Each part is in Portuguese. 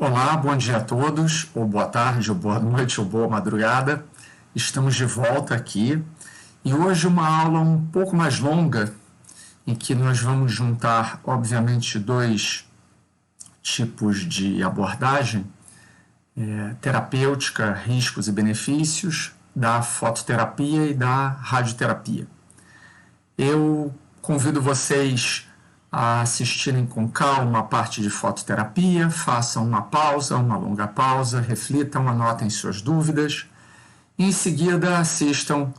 Olá, bom dia a todos, ou boa tarde, ou boa noite, ou boa madrugada. Estamos de volta aqui e hoje uma aula um pouco mais longa, em que nós vamos juntar, obviamente, dois tipos de abordagem, terapêutica, riscos e benefícios, da fototerapia e da radioterapia. Eu convido vocês a assistirem com calma a parte de fototerapia, façam uma pausa, uma longa pausa, reflitam, anotem suas dúvidas e em seguida assistam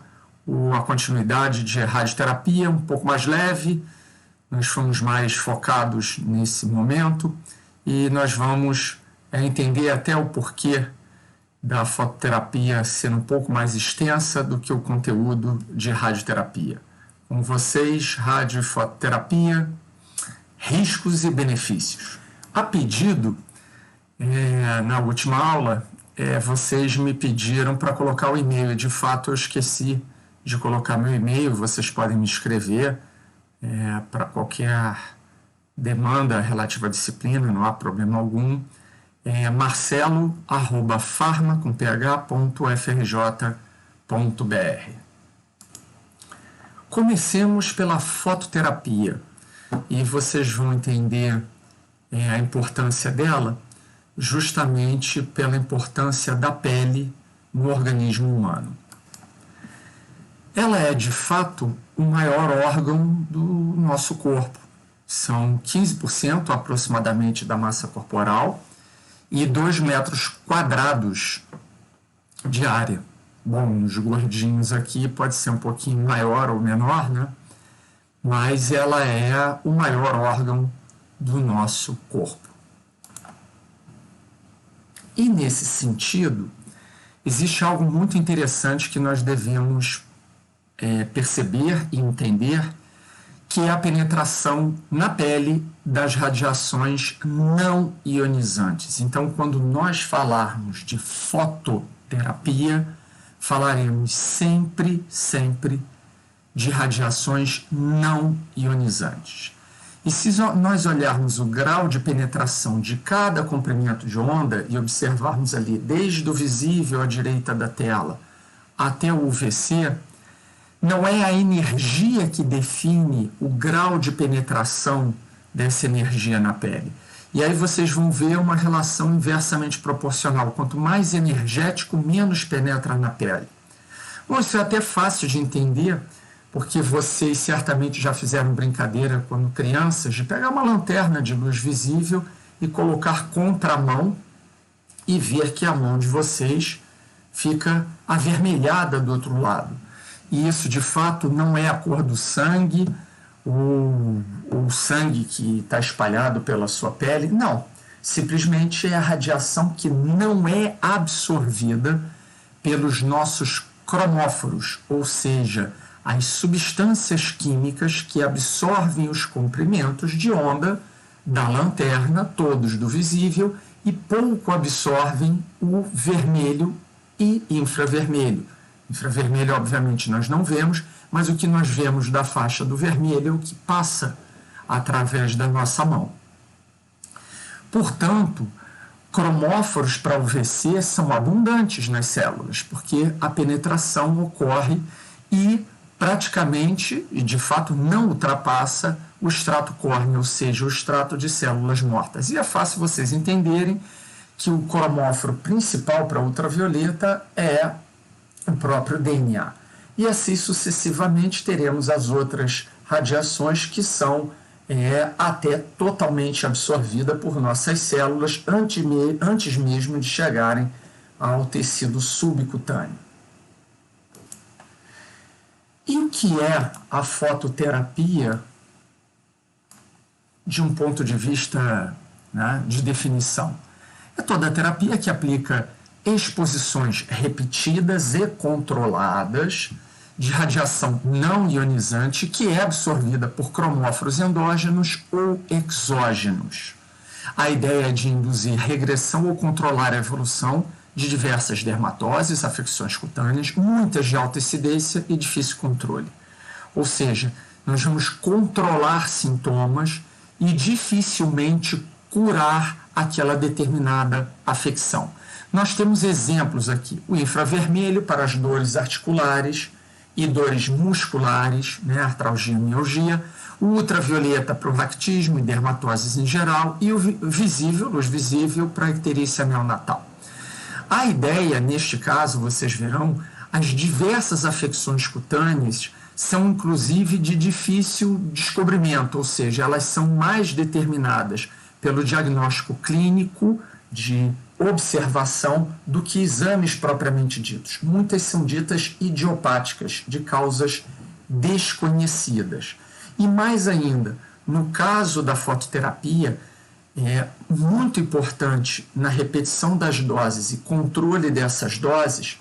a continuidade de radioterapia, um pouco mais leve. Nós fomos mais focados nesse momento e nós vamos entender até o porquê da fototerapia ser um pouco mais extensa do que o conteúdo de radioterapia. Com vocês, rádio e fototerapia, riscos e benefícios. A pedido, na última aula, vocês me pediram para colocar o e-mail. De fato, eu esqueci de colocar meu e-mail. Vocês podem me escrever para qualquer demanda relativa à disciplina, não há problema algum. marcelo@farma.frj.br. Comecemos pela fototerapia e vocês vão entender a importância dela justamente pela importância da pele no organismo humano. Ela é, de fato, o maior órgão do nosso corpo. São 15% aproximadamente da massa corporal e 2 metros quadrados de área. Bom, os gordinhos aqui pode ser um pouquinho maior ou menor, né? Mas ela é o maior órgão do nosso corpo. E nesse sentido, existe algo muito interessante que nós devemos perceber e entender, que é a penetração na pele das radiações não ionizantes. Então, quando nós falarmos de fototerapia, falaremos sempre de radiações não ionizantes. E se nós olharmos o grau de penetração de cada comprimento de onda e observarmos ali desde o visível à direita da tela até o UVC, não é a energia que define o grau de penetração dessa energia na pele. E aí vocês vão ver uma relação inversamente proporcional. Quanto mais energético, menos penetra na pele. Bom, isso é até fácil de entender, porque vocês certamente já fizeram brincadeira quando crianças de pegar uma lanterna de luz visível e colocar contra a mão e ver que a mão de vocês fica avermelhada do outro lado. E isso, de fato, não é a cor do sangue, o sangue que está espalhado pela sua pele, não. Simplesmente é a radiação que não é absorvida pelos nossos cromóforos, ou seja, as substâncias químicas que absorvem os comprimentos de onda da lanterna, todos do visível, e pouco absorvem o vermelho e infravermelho. Infravermelho, obviamente, nós não vemos, mas o que nós vemos da faixa do vermelho é o que passa através da nossa mão. Portanto, cromóforos para UVC são abundantes nas células, porque a penetração ocorre e praticamente, e de fato, não ultrapassa o extrato córneo, ou seja, o extrato de células mortas. E é fácil vocês entenderem que o cromóforo principal para ultravioleta é o próprio DNA. E assim sucessivamente teremos as outras radiações que são até totalmente absorvidas por nossas células antes mesmo de chegarem ao tecido subcutâneo. E o que é a fototerapia de um ponto de vista, né, de definição? É toda a terapia que aplica exposições repetidas e controladas de radiação não ionizante que é absorvida por cromóforos endógenos ou exógenos. A ideia é de induzir regressão ou controlar a evolução de diversas dermatoses, afecções cutâneas, muitas de alta incidência e difícil controle. Ou seja, nós vamos controlar sintomas e dificilmente curar aquela determinada afecção. Nós temos exemplos aqui: o infravermelho para as dores articulares e dores musculares, né, artralgia e mialgia, o ultravioleta para o ractismo e dermatoses em geral, e o visível, luz visível, para a icterícia neonatal. A ideia, neste caso, vocês verão, as diversas afecções cutâneas são inclusive de difícil descobrimento, ou seja, elas são mais determinadas pelo diagnóstico clínico de observação do que exames propriamente ditos. Muitas são ditas idiopáticas, de causas desconhecidas. E mais ainda, no caso da fototerapia, é muito importante na repetição das doses e controle dessas doses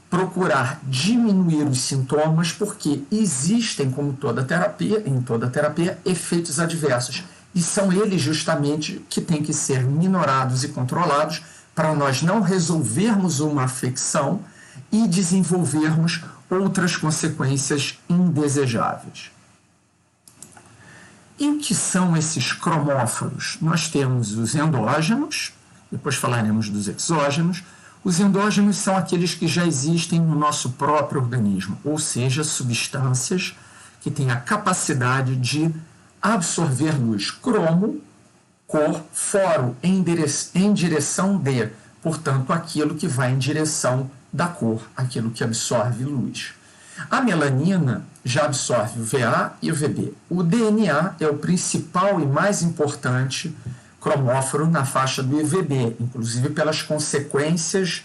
procurar diminuir os sintomas, porque existem, como em toda terapia, efeitos adversos. E são eles justamente que têm que ser minorados e controlados para nós não resolvermos uma afecção e desenvolvermos outras consequências indesejáveis. E o que são esses cromóforos? Nós temos os endógenos, depois falaremos dos exógenos. Os endógenos são aqueles que já existem no nosso próprio organismo, ou seja, substâncias que têm a capacidade de absorver luz. Cromo, cor, foro, em direção de, portanto, aquilo que vai em direção da cor, aquilo que absorve luz. A melanina já absorve o VA e o VB. O DNA é o principal e mais importante cromóforo na faixa do IVB, inclusive pelas consequências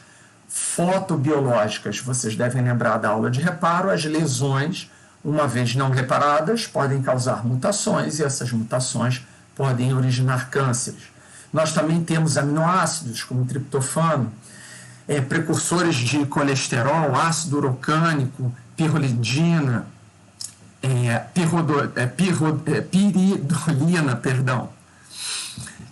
fotobiológicas. Vocês devem lembrar da aula de reparo, as lesões, uma vez não reparadas, podem causar mutações, e essas mutações podem originar cânceres. Nós também temos aminoácidos, como triptofano, precursores de colesterol, ácido urocânico, piridolina,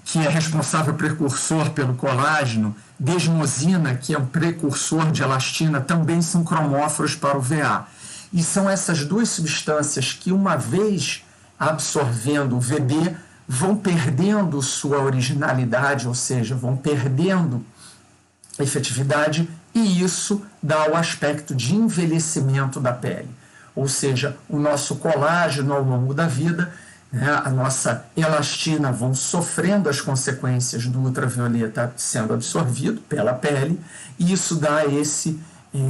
que é responsável precursor pelo colágeno, desmosina, que é um precursor de elastina, também são cromóforos para o VA. E são essas duas substâncias que, uma vez absorvendo o VB, vão perdendo sua originalidade, ou seja, vão perdendo efetividade, e isso dá o aspecto de envelhecimento da pele. Ou seja, o nosso colágeno ao longo da vida, a nossa elastina vão sofrendo as consequências do ultravioleta sendo absorvido pela pele, e isso dá esse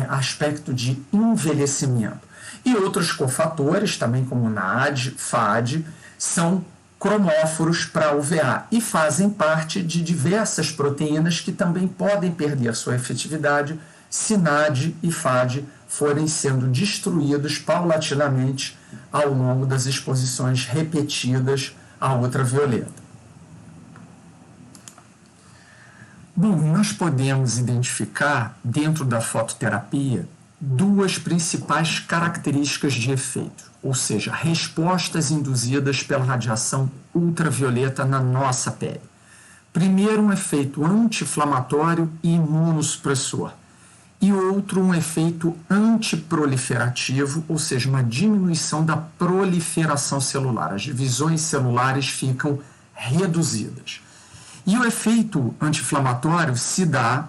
aspecto de envelhecimento. E outros cofatores, também como NAD, FAD, são cromóforos para o VA e fazem parte de diversas proteínas que também podem perder sua efetividade se NAD e FAD forem sendo destruídos paulatinamente ao longo das exposições repetidas à ultravioleta. Bom, nós podemos identificar dentro da fototerapia duas principais características de efeito, ou seja, respostas induzidas pela radiação ultravioleta na nossa pele. Primeiro, um efeito anti-inflamatório e imunossupressor, e outro, um efeito antiproliferativo, ou seja, uma diminuição da proliferação celular. As divisões celulares ficam reduzidas. E o efeito anti-inflamatório se dá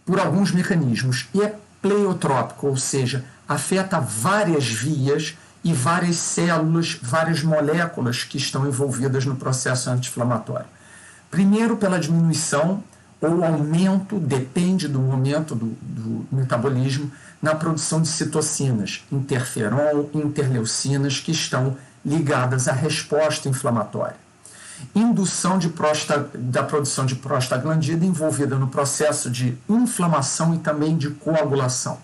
por alguns mecanismos e é pleiotrópico, ou seja, afeta várias vias e várias células, várias moléculas que estão envolvidas no processo anti-inflamatório. Primeiro, pela diminuição ou aumento, depende do momento do metabolismo, na produção de citocinas, interferon, interleucinas, que estão ligadas à resposta inflamatória. Indução da produção de prostaglandina envolvida no processo de inflamação e também de coagulação.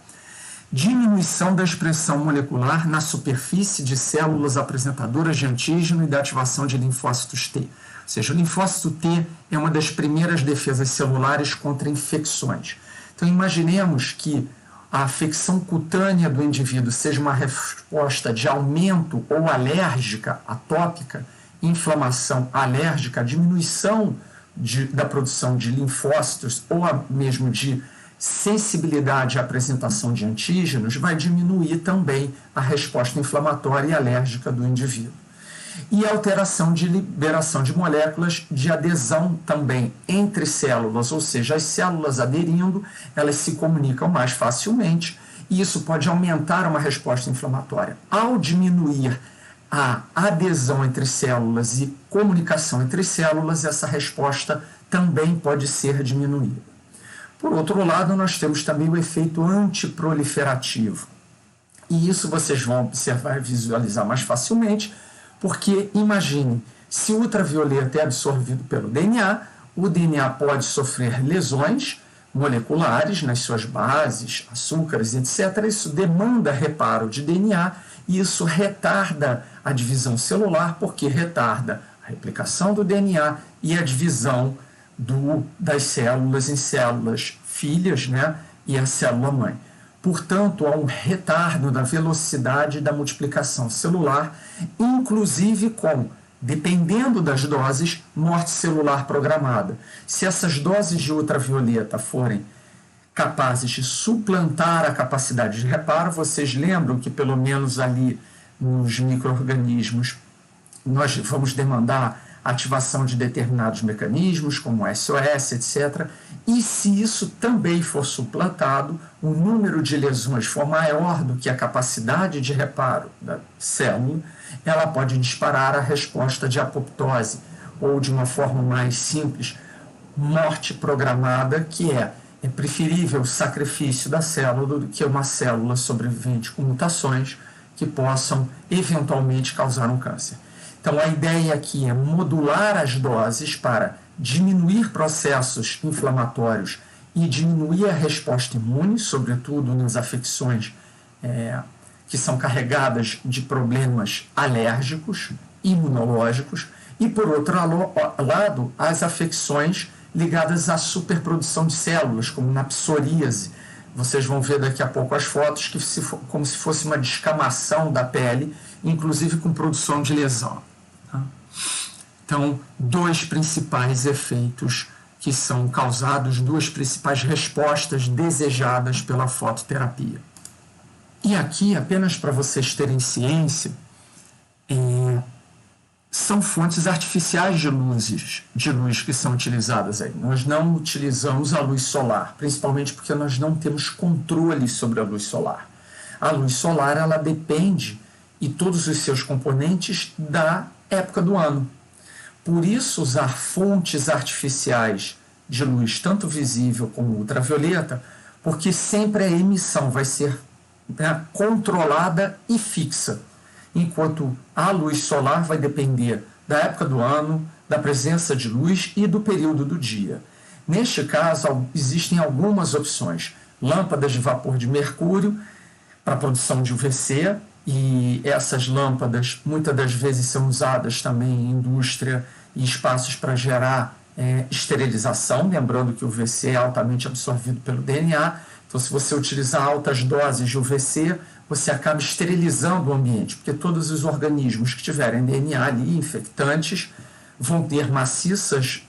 Diminuição da expressão molecular na superfície de células apresentadoras de antígeno e da ativação de linfócitos T. Ou seja, o linfócito T é uma das primeiras defesas celulares contra infecções. Então, imaginemos que a afecção cutânea do indivíduo seja uma resposta de aumento ou alérgica, atópica, inflamação alérgica, diminuição da produção de linfócitos ou mesmo de sensibilidade à apresentação de antígenos, vai diminuir também a resposta inflamatória e alérgica do indivíduo. e alteração de liberação de moléculas de adesão também entre células, ou seja, as células aderindo, elas se comunicam mais facilmente e isso pode aumentar uma resposta inflamatória. Ao diminuir a adesão entre células e comunicação entre células, essa resposta também pode ser diminuída. Por outro lado, nós temos também o efeito antiproliferativo. E isso vocês vão observar e visualizar mais facilmente, porque imagine, se o ultravioleta é absorvido pelo DNA, o DNA pode sofrer lesões moleculares nas suas bases, açúcares, etc. Isso demanda reparo de DNA e isso retarda a divisão celular, porque retarda a replicação do DNA e a divisão das células em células filhas, né, e a célula-mãe. Portanto, há um retardo da velocidade da multiplicação celular, inclusive com, dependendo das doses, morte celular programada. Se essas doses de ultravioleta forem capazes de suplantar a capacidade de reparo, vocês lembram que pelo menos ali nos micro-organismos nós vamos demandar ativação de determinados mecanismos, como SOS, etc. E se isso também for suplantado, o número de lesões for maior do que a capacidade de reparo da célula, ela pode disparar a resposta de apoptose, ou de uma forma mais simples, morte programada, que é preferível o sacrifício da célula do que uma célula sobrevivente com mutações que possam eventualmente causar um câncer. Então, a ideia aqui é modular as doses para diminuir processos inflamatórios e diminuir a resposta imune, sobretudo nas afecções que são carregadas de problemas alérgicos, imunológicos, e, por outro lado, as afecções ligadas à superprodução de células, como na psoríase. Vocês vão ver daqui a pouco as fotos, como se fosse uma descamação da pele, inclusive com produção de lesão. Então, dois principais efeitos que são causados, duas principais respostas desejadas pela fototerapia. E aqui, apenas para vocês terem ciência, são fontes artificiais de luz que são utilizadas aí. Nós não utilizamos a luz solar, principalmente porque nós não temos controle sobre a luz solar. A luz solar, ela depende, e todos os seus componentes, da época do ano. Por isso, usar fontes artificiais de luz, tanto visível como ultravioleta, porque sempre a emissão vai ser controlada e fixa, enquanto a luz solar vai depender da época do ano, da presença de luz e do período do dia. Neste caso, existem algumas opções. Lâmpadas de vapor de mercúrio para a produção de UVC, e essas lâmpadas muitas das vezes são usadas também em indústria e espaços para gerar esterilização, lembrando que o UVC é altamente absorvido pelo DNA, então se você utilizar altas doses de UVC, você acaba esterilizando o ambiente, porque todos os organismos que tiverem DNA ali, infectantes, vão ter maciças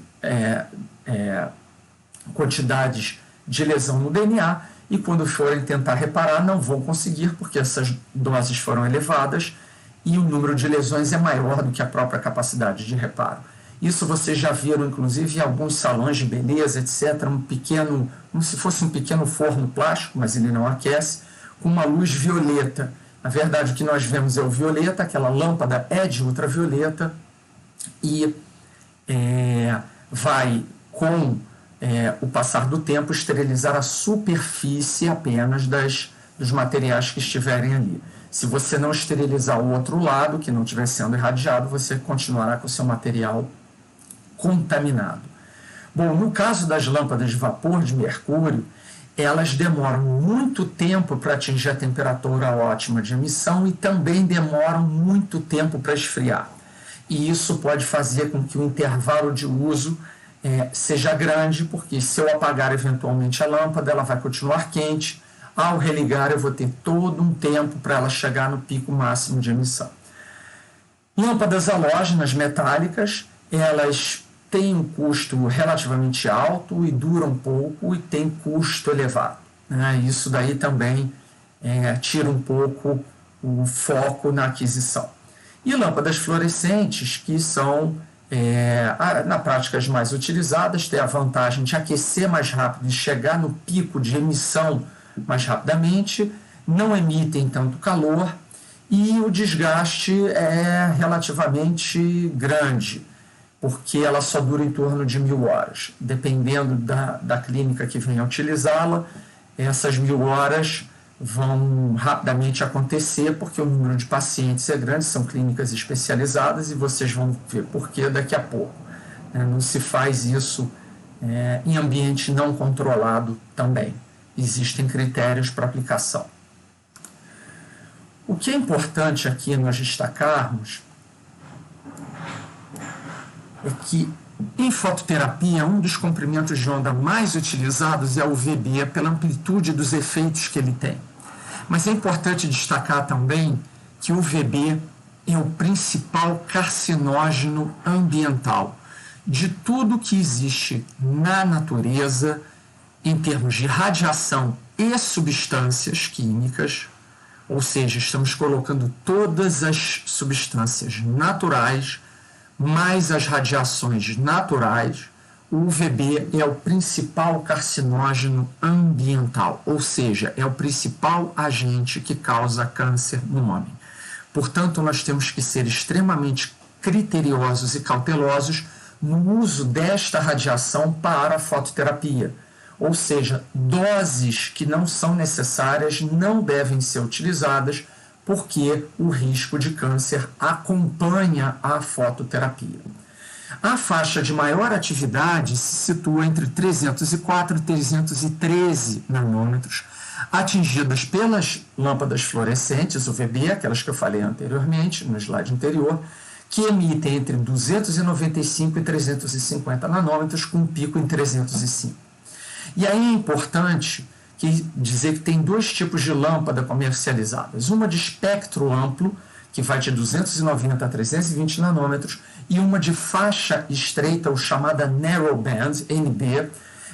quantidades de lesão no DNA, e quando forem tentar reparar, não vão conseguir, porque essas doses foram elevadas e o número de lesões é maior do que a própria capacidade de reparo. Isso vocês já viram, inclusive, em alguns salões de beleza, etc., como se fosse um pequeno forno plástico, mas ele não aquece, com uma luz violeta. Na verdade, o que nós vemos é o violeta, aquela lâmpada é de ultravioleta, e vai, com o passar do tempo, esterilizar a superfície apenas dos materiais que estiverem ali. Se você não esterilizar o outro lado, que não estiver sendo irradiado, você continuará com o seu material contaminado. Bom, no caso das lâmpadas de vapor de mercúrio, elas demoram muito tempo para atingir a temperatura ótima de emissão e também demoram muito tempo para esfriar. E isso pode fazer com que o intervalo de uso seja grande, porque se eu apagar eventualmente a lâmpada, ela vai continuar quente. Ao religar, eu vou ter todo um tempo para ela chegar no pico máximo de emissão. Lâmpadas halógenas metálicas, elas têm um custo relativamente alto e duram pouco e têm custo elevado. Isso daí também tira um pouco o foco na aquisição. E lâmpadas fluorescentes, que são, na prática, as mais utilizadas, têm a vantagem de aquecer mais rápido e chegar no pico de emissão mais rapidamente, não emitem tanto calor e o desgaste é relativamente grande, porque ela só dura em torno de 1000 horas. Dependendo da clínica que venha utilizá-la, essas 1000 horas vão rapidamente acontecer, porque o número de pacientes é grande, são clínicas especializadas, e vocês vão ver por que daqui a pouco. Não se faz isso em ambiente não controlado também. Existem critérios para aplicação. O que é importante aqui nós destacarmos é que em fototerapia, um dos comprimentos de onda mais utilizados é o UVB, pela amplitude dos efeitos que ele tem. Mas é importante destacar também que o UVB é o principal carcinógeno ambiental de tudo que existe na natureza em termos de radiação e substâncias químicas, ou seja, estamos colocando todas as substâncias naturais mais as radiações naturais. O UVB é o principal carcinógeno ambiental, ou seja, é o principal agente que causa câncer no homem. Portanto, nós temos que ser extremamente criteriosos e cautelosos no uso desta radiação para a fototerapia. Ou seja, doses que não são necessárias não devem ser utilizadas, porque o risco de câncer acompanha a fototerapia. A faixa de maior atividade se situa entre 304 e 313 nanômetros, atingidas pelas lâmpadas fluorescentes, UVB, aquelas que eu falei anteriormente, no slide anterior, que emitem entre 295 e 350 nanômetros, com um pico em 305. E aí é importante dizer que tem dois tipos de lâmpada comercializadas. Uma de espectro amplo, que vai de 290 a 320 nanômetros, e uma de faixa estreita, ou chamada narrowband, NB,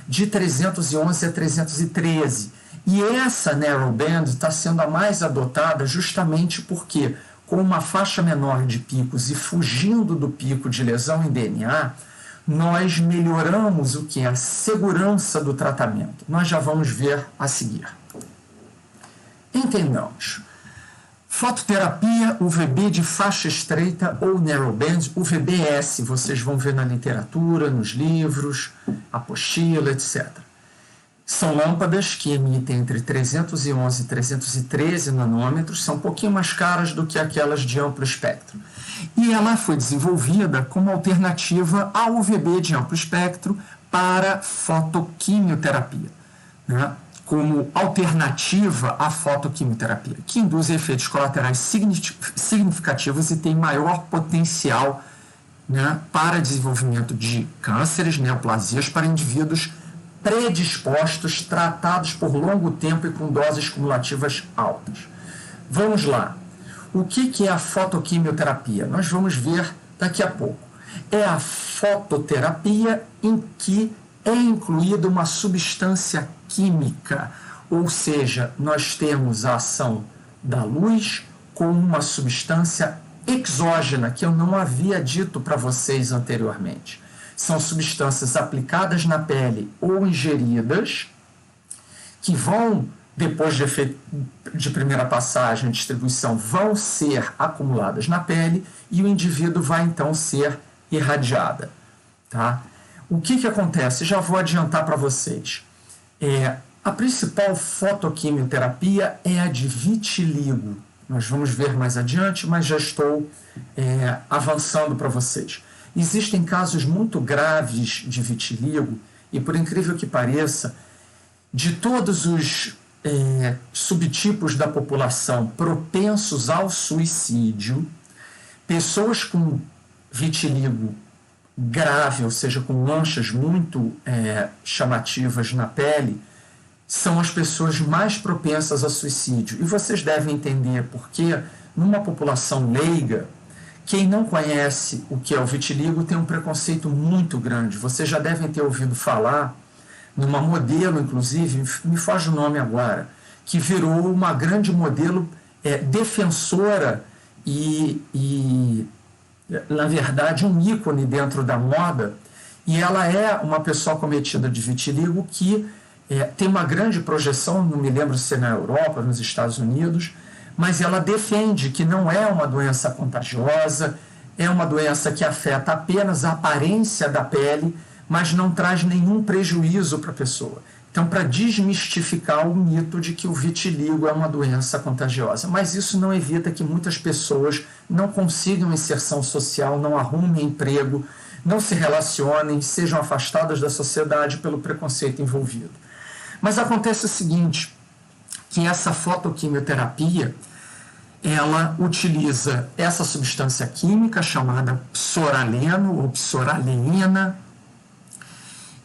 de 311 a 313. E essa narrowband está sendo a mais adotada justamente porque, com uma faixa menor de picos e fugindo do pico de lesão em DNA, nós melhoramos o que é a segurança do tratamento. Nós já vamos ver a seguir. Entendamos. Fototerapia, UVB de faixa estreita ou narrowband, UVBS, vocês vão ver na literatura, nos livros, apostila, etc. São lâmpadas que emitem entre 311 e 313 nanômetros, são um pouquinho mais caras do que aquelas de amplo espectro. E ela foi desenvolvida como alternativa ao UVB de amplo espectro para fotoquimioterapia, né? Como alternativa à fotoquimioterapia, que induz efeitos colaterais significativos e tem maior potencial, né, para desenvolvimento de cânceres, neoplasias para indivíduos predispostos, tratados por longo tempo e com doses cumulativas altas. Vamos lá. O que é a fotoquimioterapia? Nós vamos ver daqui a pouco. É a fototerapia em que é incluída uma substância química, ou seja, nós temos a ação da luz com uma substância exógena, que eu não havia dito para vocês anteriormente. São substâncias aplicadas na pele ou ingeridas, que vão, depois de primeira passagem, distribuição, vão ser acumuladas na pele e o indivíduo vai então ser irradiada. Tá? O que acontece? Já vou adiantar para vocês. A principal fotoquimioterapia é a de vitiligo. Nós vamos ver mais adiante, mas já estou avançando para vocês. Existem casos muito graves de vitiligo e, por incrível que pareça, de todos os subtipos da população propensos ao suicídio, pessoas com vitiligo grave, ou seja, com manchas muito chamativas na pele, são as pessoas mais propensas a suicídio. E vocês devem entender porque, numa população leiga, quem não conhece o que é o vitiligo tem um preconceito muito grande. Vocês já devem ter ouvido falar numa modelo, inclusive, me foge o nome agora, que virou uma grande modelo defensora e, na verdade, um ícone dentro da moda, e ela é uma pessoa acometida de vitiligo que tem uma grande projeção, não me lembro se é na Europa, nos Estados Unidos, mas ela defende que não é uma doença contagiosa, é uma doença que afeta apenas a aparência da pele, mas não traz nenhum prejuízo para a pessoa. Então, para desmistificar o mito de que o vitiligo é uma doença contagiosa. Mas isso não evita que muitas pessoas não consigam inserção social, não arrumem emprego, não se relacionem, sejam afastadas da sociedade pelo preconceito envolvido. Mas acontece o seguinte, que essa fotoquimioterapia, ela utiliza essa substância química chamada psoraleno ou psoraleína,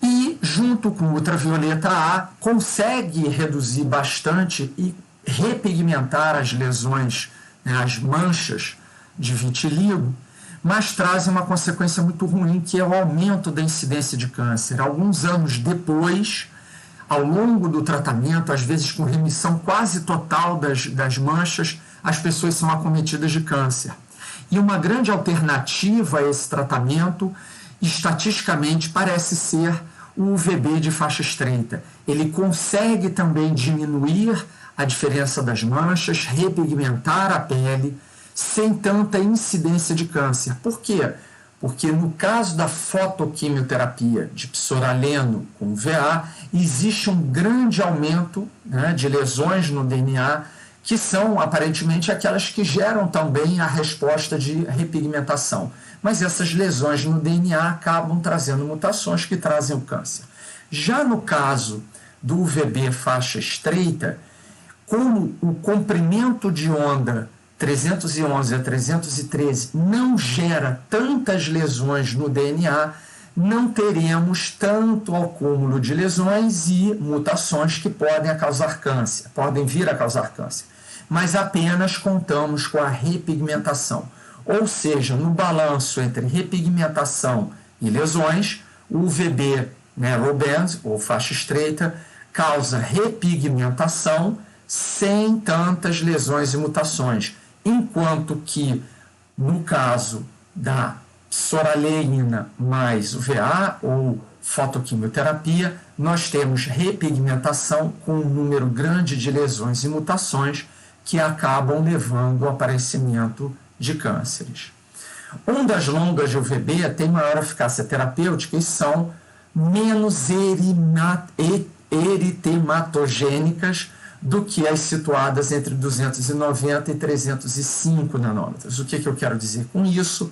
e, junto com ultravioleta A, consegue reduzir bastante e repigmentar as lesões, né, as manchas de vitiligo, mas traz uma consequência muito ruim, que é o aumento da incidência de câncer. Alguns anos depois, ao longo do tratamento, às vezes com remissão quase total das manchas, as pessoas são acometidas de câncer. E uma grande alternativa a esse tratamento, estatisticamente, parece ser o UVB de faixa estreita. Ele consegue também diminuir a diferença das manchas, repigmentar a pele, sem tanta incidência de câncer. Por quê? Porque no caso da fotoquimioterapia de psoraleno com VA, existe um grande aumento, né, de lesões no DNA, que são aparentemente aquelas que geram também a resposta de repigmentação. Mas essas lesões no DNA acabam trazendo mutações que trazem o câncer. Já no caso do UVB faixa estreita, como o comprimento de onda 311 a 313 não gera tantas lesões no DNA, não teremos tanto acúmulo de lesões e mutações que podem causar câncer, podem vir a causar câncer, mas apenas contamos com a repigmentação. Ou seja, no balanço entre repigmentação e lesões, o UVB, narrow band, ou faixa estreita, causa repigmentação sem tantas lesões e mutações, enquanto que, no caso da psoraleína mais UVA ou fotoquimioterapia, nós temos repigmentação com um número grande de lesões e mutações que acabam levando ao aparecimento de cânceres. Ondas longas de UVB têm maior eficácia terapêutica e são menos eritematogênicas do que as situadas entre 290 e 305 nanômetros. O que eu quero dizer com isso?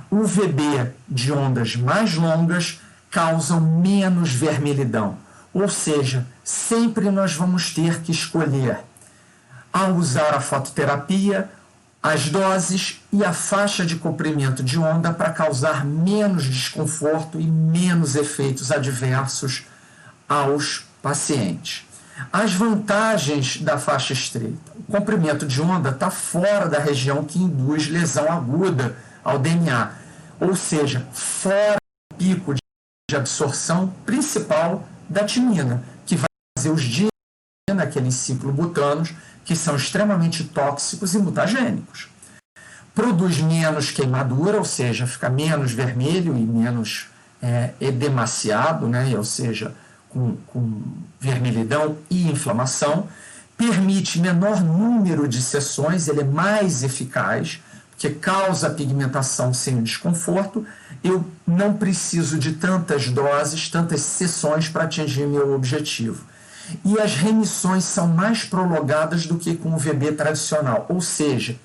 O UVB de ondas mais longas causam menos vermelhidão, ou seja, sempre nós vamos ter que escolher, ao usar a fototerapia, as doses e a faixa de comprimento de onda para causar menos desconforto e menos efeitos adversos aos pacientes. As vantagens da faixa estreita. O comprimento de onda está fora da região que induz lesão aguda ao DNA, ou seja, fora do pico de absorção principal da timina, que vai fazer os dias naqueles ciclobutanos, que são extremamente tóxicos e mutagênicos. Produz menos queimadura, ou seja, fica menos vermelho e menos edemaciado, né? Ou seja, com vermelhidão e inflamação. Permite menor número de sessões, ele é mais eficaz, porque causa pigmentação sem o desconforto. Eu não preciso de tantas doses, tantas sessões para atingir meu objetivo. E as remissões são mais prolongadas do que com o VB tradicional. Ou seja,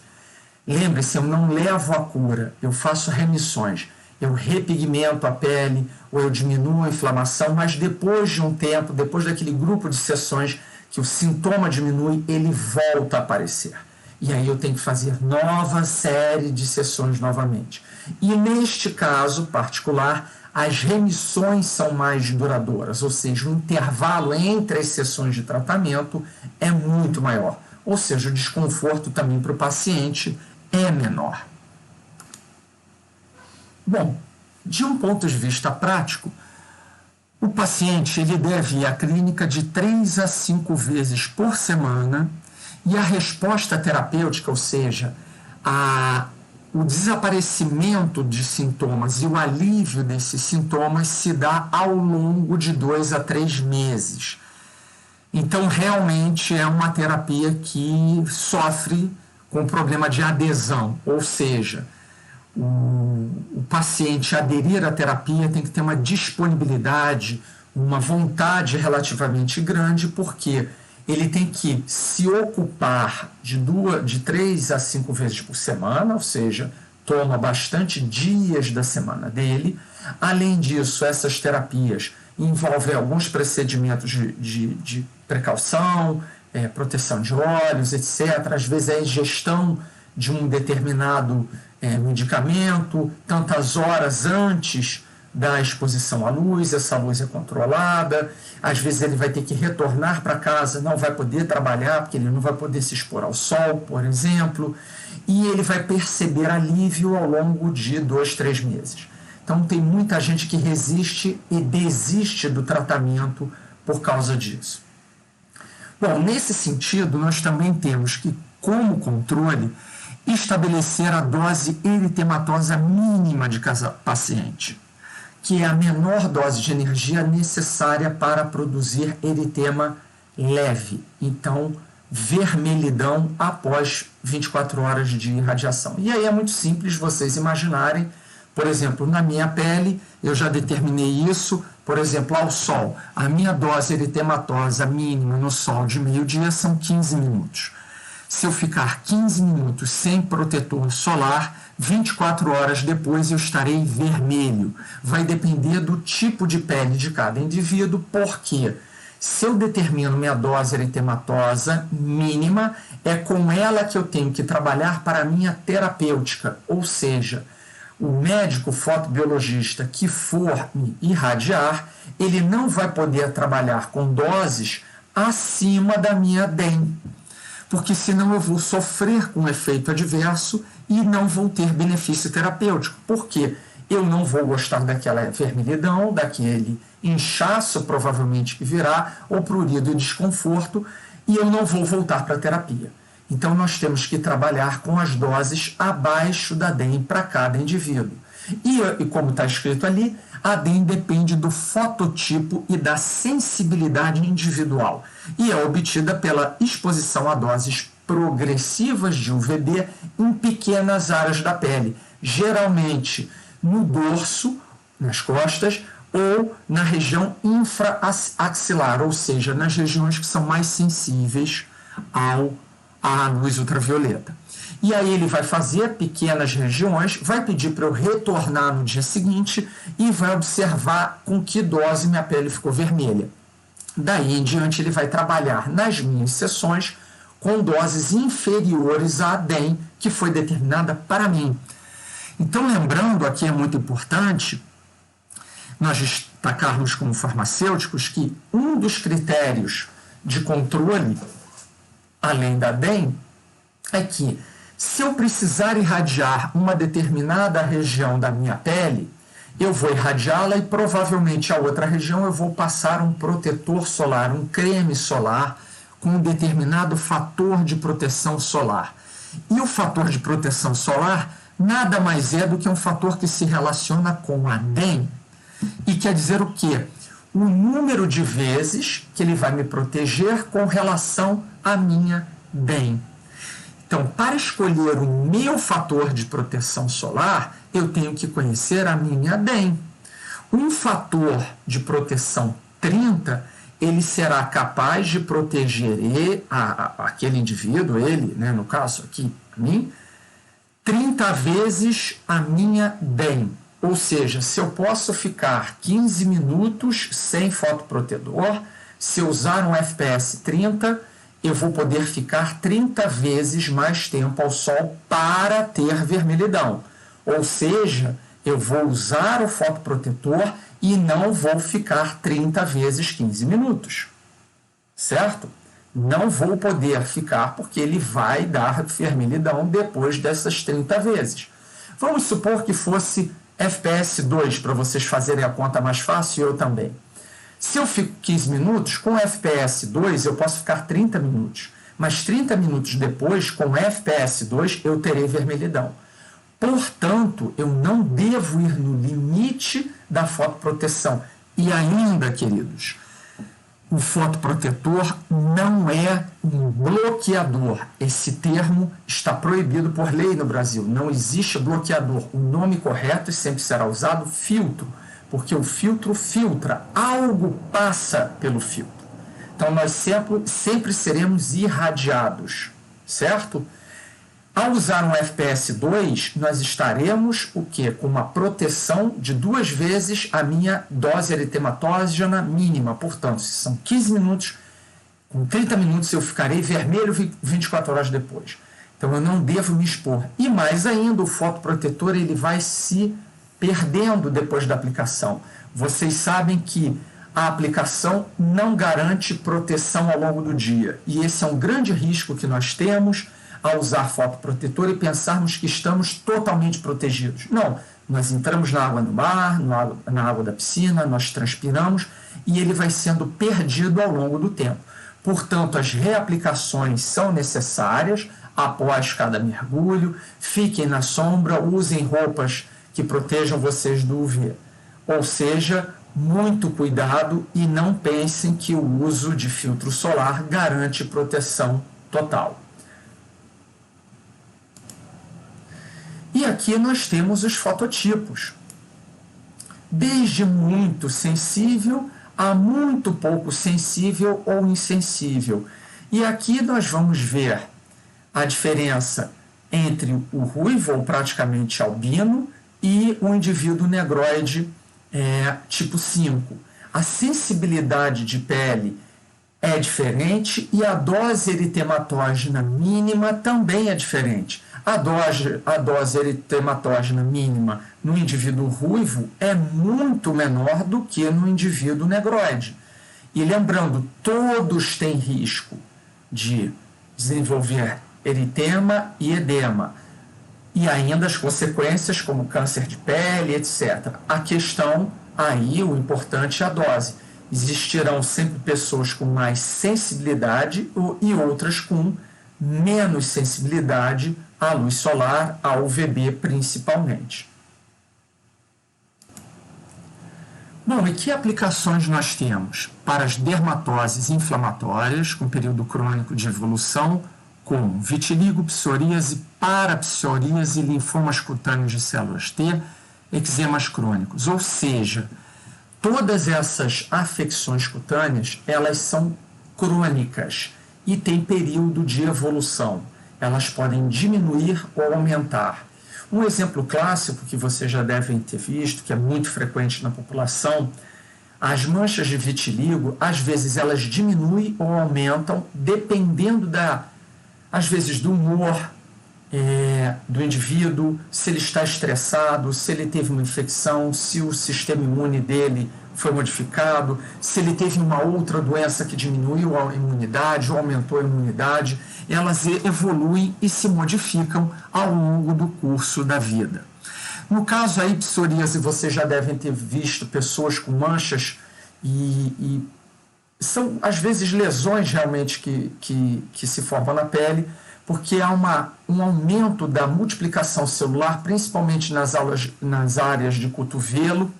lembre-se, eu não levo a cura, eu faço remissões. Eu repigmento a pele, ou eu diminuo a inflamação, mas depois de um tempo, depois daquele grupo de sessões que o sintoma diminui, ele volta a aparecer. E aí eu tenho que fazer nova série de sessões novamente. E neste caso particular, as remissões são mais duradouras, ou seja, o intervalo entre as sessões de tratamento é muito maior. Ou seja, o desconforto também para o paciente é menor. Bom, de um ponto de vista prático, o paciente ele deve ir à clínica de 3 a 5 vezes por semana e a resposta terapêutica, ou seja, o desaparecimento de sintomas e o alívio desses sintomas se dá ao longo de 2 a 3 meses. Então, realmente é uma terapia que sofre com problema de adesão, ou seja, o paciente aderir à terapia tem que ter uma disponibilidade, uma vontade relativamente grande, porque ele tem que se ocupar de 3 a 5 vezes por semana, ou seja, toma bastante dias da semana dele. Além disso, essas terapias envolvem alguns procedimentos de precaução, proteção de olhos, etc. Às vezes é a ingestão de um determinado medicamento, tantas horas antes da exposição à luz, essa luz é controlada, às vezes ele vai ter que retornar para casa, não vai poder trabalhar, porque ele não vai poder se expor ao sol, por exemplo, e ele vai perceber alívio ao longo de 2, 3 meses. Então tem muita gente que resiste e desiste do tratamento por causa disso. Bom, nesse sentido, nós também temos que, como controle, estabelecer a dose eritematosa mínima de cada paciente, que é a menor dose de energia necessária para produzir eritema leve. Então, vermelhidão após 24 horas de irradiação. E aí é muito simples vocês imaginarem, por exemplo, na minha pele, eu já determinei isso, por exemplo, ao sol. A minha dose eritematosa mínima no sol de meio-dia são 15 minutos. Se eu ficar 15 minutos sem protetor solar, 24 horas depois eu estarei vermelho. Vai depender do tipo de pele de cada indivíduo, porque se eu determino minha dose eritematosa mínima, é com ela que eu tenho que trabalhar para a minha terapêutica, ou seja, o médico fotobiologista que for me irradiar, ele não vai poder trabalhar com doses acima da minha DEM, porque senão eu vou sofrer com um efeito adverso e não vou ter benefício terapêutico, porque eu não vou gostar daquela vermelhidão, daquele inchaço provavelmente que virá, ou prurido e desconforto, e eu não vou voltar para a terapia. Então nós temos que trabalhar com as doses abaixo da DEM para cada indivíduo. E como está escrito ali, a DEM depende do fototipo e da sensibilidade individual e é obtida pela exposição a doses progressivas de UVB em pequenas áreas da pele, geralmente no dorso, nas costas, ou na região infraaxilar, ou seja, nas regiões que são mais sensíveis à luz ultravioleta. E aí ele vai fazer pequenas regiões, vai pedir para eu retornar no dia seguinte e vai observar com que dose minha pele ficou vermelha. Daí em diante ele vai trabalhar nas minhas sessões com doses inferiores à DEM que foi determinada para mim. Então, lembrando, aqui é muito importante nós destacarmos como farmacêuticos que um dos critérios de controle, além da DEM, é que se eu precisar irradiar uma determinada região da minha pele, eu vou irradiá-la e provavelmente a outra região eu vou passar um protetor solar, um creme solar com um determinado fator de proteção solar. E o fator de proteção solar nada mais é do que um fator que se relaciona com a DEM e quer dizer o quê? O número de vezes que ele vai me proteger com relação à minha DEM. Então, para escolher o meu fator de proteção solar, eu tenho que conhecer a minha DEM. Um fator de proteção 30, ele será capaz de proteger aquele indivíduo, ele, né, no caso aqui, a mim, 30 vezes a minha DEM. Ou seja, se eu posso ficar 15 minutos sem fotoprotetor, se eu usar um FPS 30, eu vou poder ficar 30 vezes mais tempo ao sol para ter vermelhidão. Ou seja, eu vou usar o fotoprotetor e não vou ficar 30 vezes 15 minutos. Certo? Não vou poder ficar porque ele vai dar vermelhidão depois dessas 30 vezes. Vamos supor que fosse FPS 2, para vocês fazerem a conta mais fácil, e eu também. Se eu fico 15 minutos, com FPS 2 eu posso ficar 30 minutos. mas 30 minutos depois, com FPS2, eu terei vermelhidão. Portanto, eu não devo ir no limite da fotoproteção. E ainda, queridos, o fotoprotetor não é um bloqueador. Esse termo está proibido por lei no Brasil. Não existe bloqueador. O nome correto sempre será usado filtro, porque o filtro filtra. Algo passa pelo filtro. Então, nós sempre seremos irradiados, certo? Ao usar um FPS2, nós estaremos o quê? Com uma proteção de 2 vezes a minha dose eritematógena mínima. Portanto, se são 15 minutos, com 30 minutos eu ficarei vermelho 24 horas depois. Então, eu não devo me expor. E mais ainda, o fotoprotetor ele vai se perdendo depois da aplicação. Vocês sabem que a aplicação não garante proteção ao longo do dia. E esse é um grande risco que nós temos ao usar fotoprotetor e pensarmos que estamos totalmente protegidos. Não, nós entramos na água do mar, na água da piscina, nós transpiramos e ele vai sendo perdido ao longo do tempo. Portanto, as reaplicações são necessárias após cada mergulho. Fiquem na sombra, usem roupas que protejam vocês do UV. Ou seja, muito cuidado e não pensem que o uso de filtro solar garante proteção total. E aqui nós temos os fototipos. Desde muito sensível a muito pouco sensível ou insensível. E aqui nós vamos ver a diferença entre o ruivo, ou praticamente albino, e o indivíduo negroide tipo 5. A sensibilidade de pele é diferente e a dose eritematógena mínima também é diferente. A dose eritematógena mínima no indivíduo ruivo é muito menor do que no indivíduo negroide. E lembrando, todos têm risco de desenvolver eritema e edema. E ainda as consequências como câncer de pele, etc. A questão aí, o importante é a dose. Existirão sempre pessoas com mais sensibilidade e outras com menos sensibilidade à luz solar, ao UVB principalmente. Bom, e que aplicações nós temos? Para as dermatoses inflamatórias, com período crônico de evolução, com vitiligo, psoríase, parapsoríase, linfomas cutâneos de células T, eczemas crônicos. Ou seja, todas essas afecções cutâneas, elas são crônicas e têm período de evolução. Elas podem diminuir ou aumentar. Um exemplo clássico que vocês já devem ter visto, que é muito frequente na população, as manchas de vitiligo, às vezes elas diminuem ou aumentam, dependendo às vezes do humor do indivíduo, se ele está estressado, se ele teve uma infecção, se o sistema imune dele foi modificado, se ele teve uma outra doença que diminuiu a imunidade ou aumentou a imunidade, elas evoluem e se modificam ao longo do curso da vida. No caso aí, psoríase, vocês já devem ter visto pessoas com manchas e são, às vezes, lesões realmente que se formam na pele, porque há um aumento da multiplicação celular, principalmente nas áreas de cotovelo,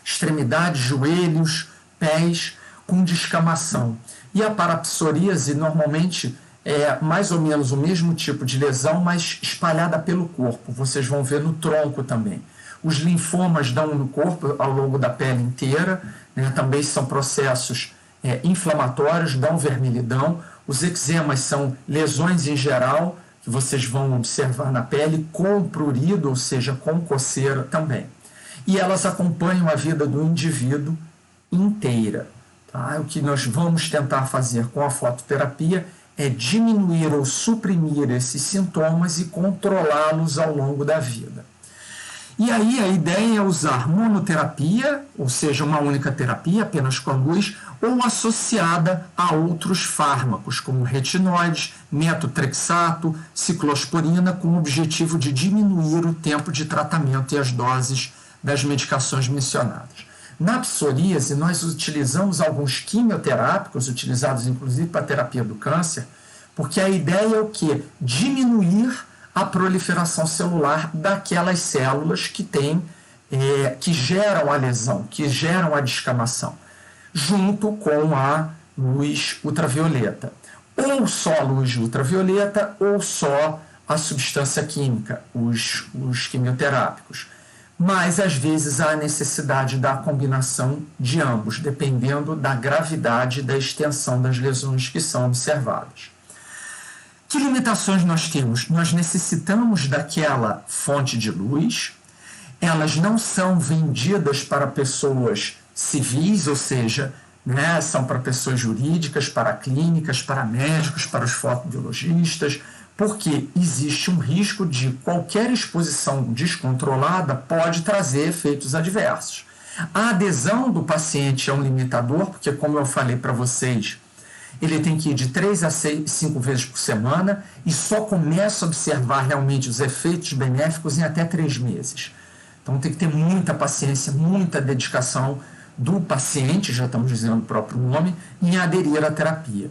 extremidades, joelhos, pés, com descamação. E a parapsoríase, normalmente, é mais ou menos o mesmo tipo de lesão, mas espalhada pelo corpo. Vocês vão ver no tronco também. Os linfomas dão no corpo, ao longo da pele inteira, né? Também são processos inflamatórios, dão vermelhidão. Os eczemas são lesões em geral, que vocês vão observar na pele, com prurido, ou seja, com coceira também. E elas acompanham a vida do indivíduo inteira. Tá? O que nós vamos tentar fazer com a fototerapia é diminuir ou suprimir esses sintomas e controlá-los ao longo da vida. E aí a ideia é usar monoterapia, ou seja, uma única terapia, apenas com a luz, ou associada a outros fármacos, como retinóides, metotrexato, ciclosporina, com o objetivo de diminuir o tempo de tratamento e as doses das medicações mencionadas. Na psoríase, nós utilizamos alguns quimioterápicos, utilizados inclusive para a terapia do câncer, Porque a ideia é o quê? Diminuir a proliferação celular daquelas células que geram a lesão, que geram a descamação, junto com a luz ultravioleta. Ou só a luz ultravioleta, ou só a substância química, os quimioterápicos. Mas, às vezes, há a necessidade da combinação de ambos, dependendo da gravidade e da extensão das lesões que são observadas. Que limitações nós temos? Nós necessitamos daquela fonte de luz, elas não são vendidas para pessoas civis, ou seja, são para pessoas jurídicas, para clínicas, para médicos, para os fotobiologistas, porque existe um risco de qualquer exposição descontrolada pode trazer efeitos adversos. A adesão do paciente é um limitador, porque, como eu falei para vocês, ele tem que ir de 3 a 5 vezes por semana e só começa a observar realmente os efeitos benéficos em até 3 meses. Então tem que ter muita paciência, muita dedicação do paciente, já estamos dizendo o próprio nome, em aderir à terapia.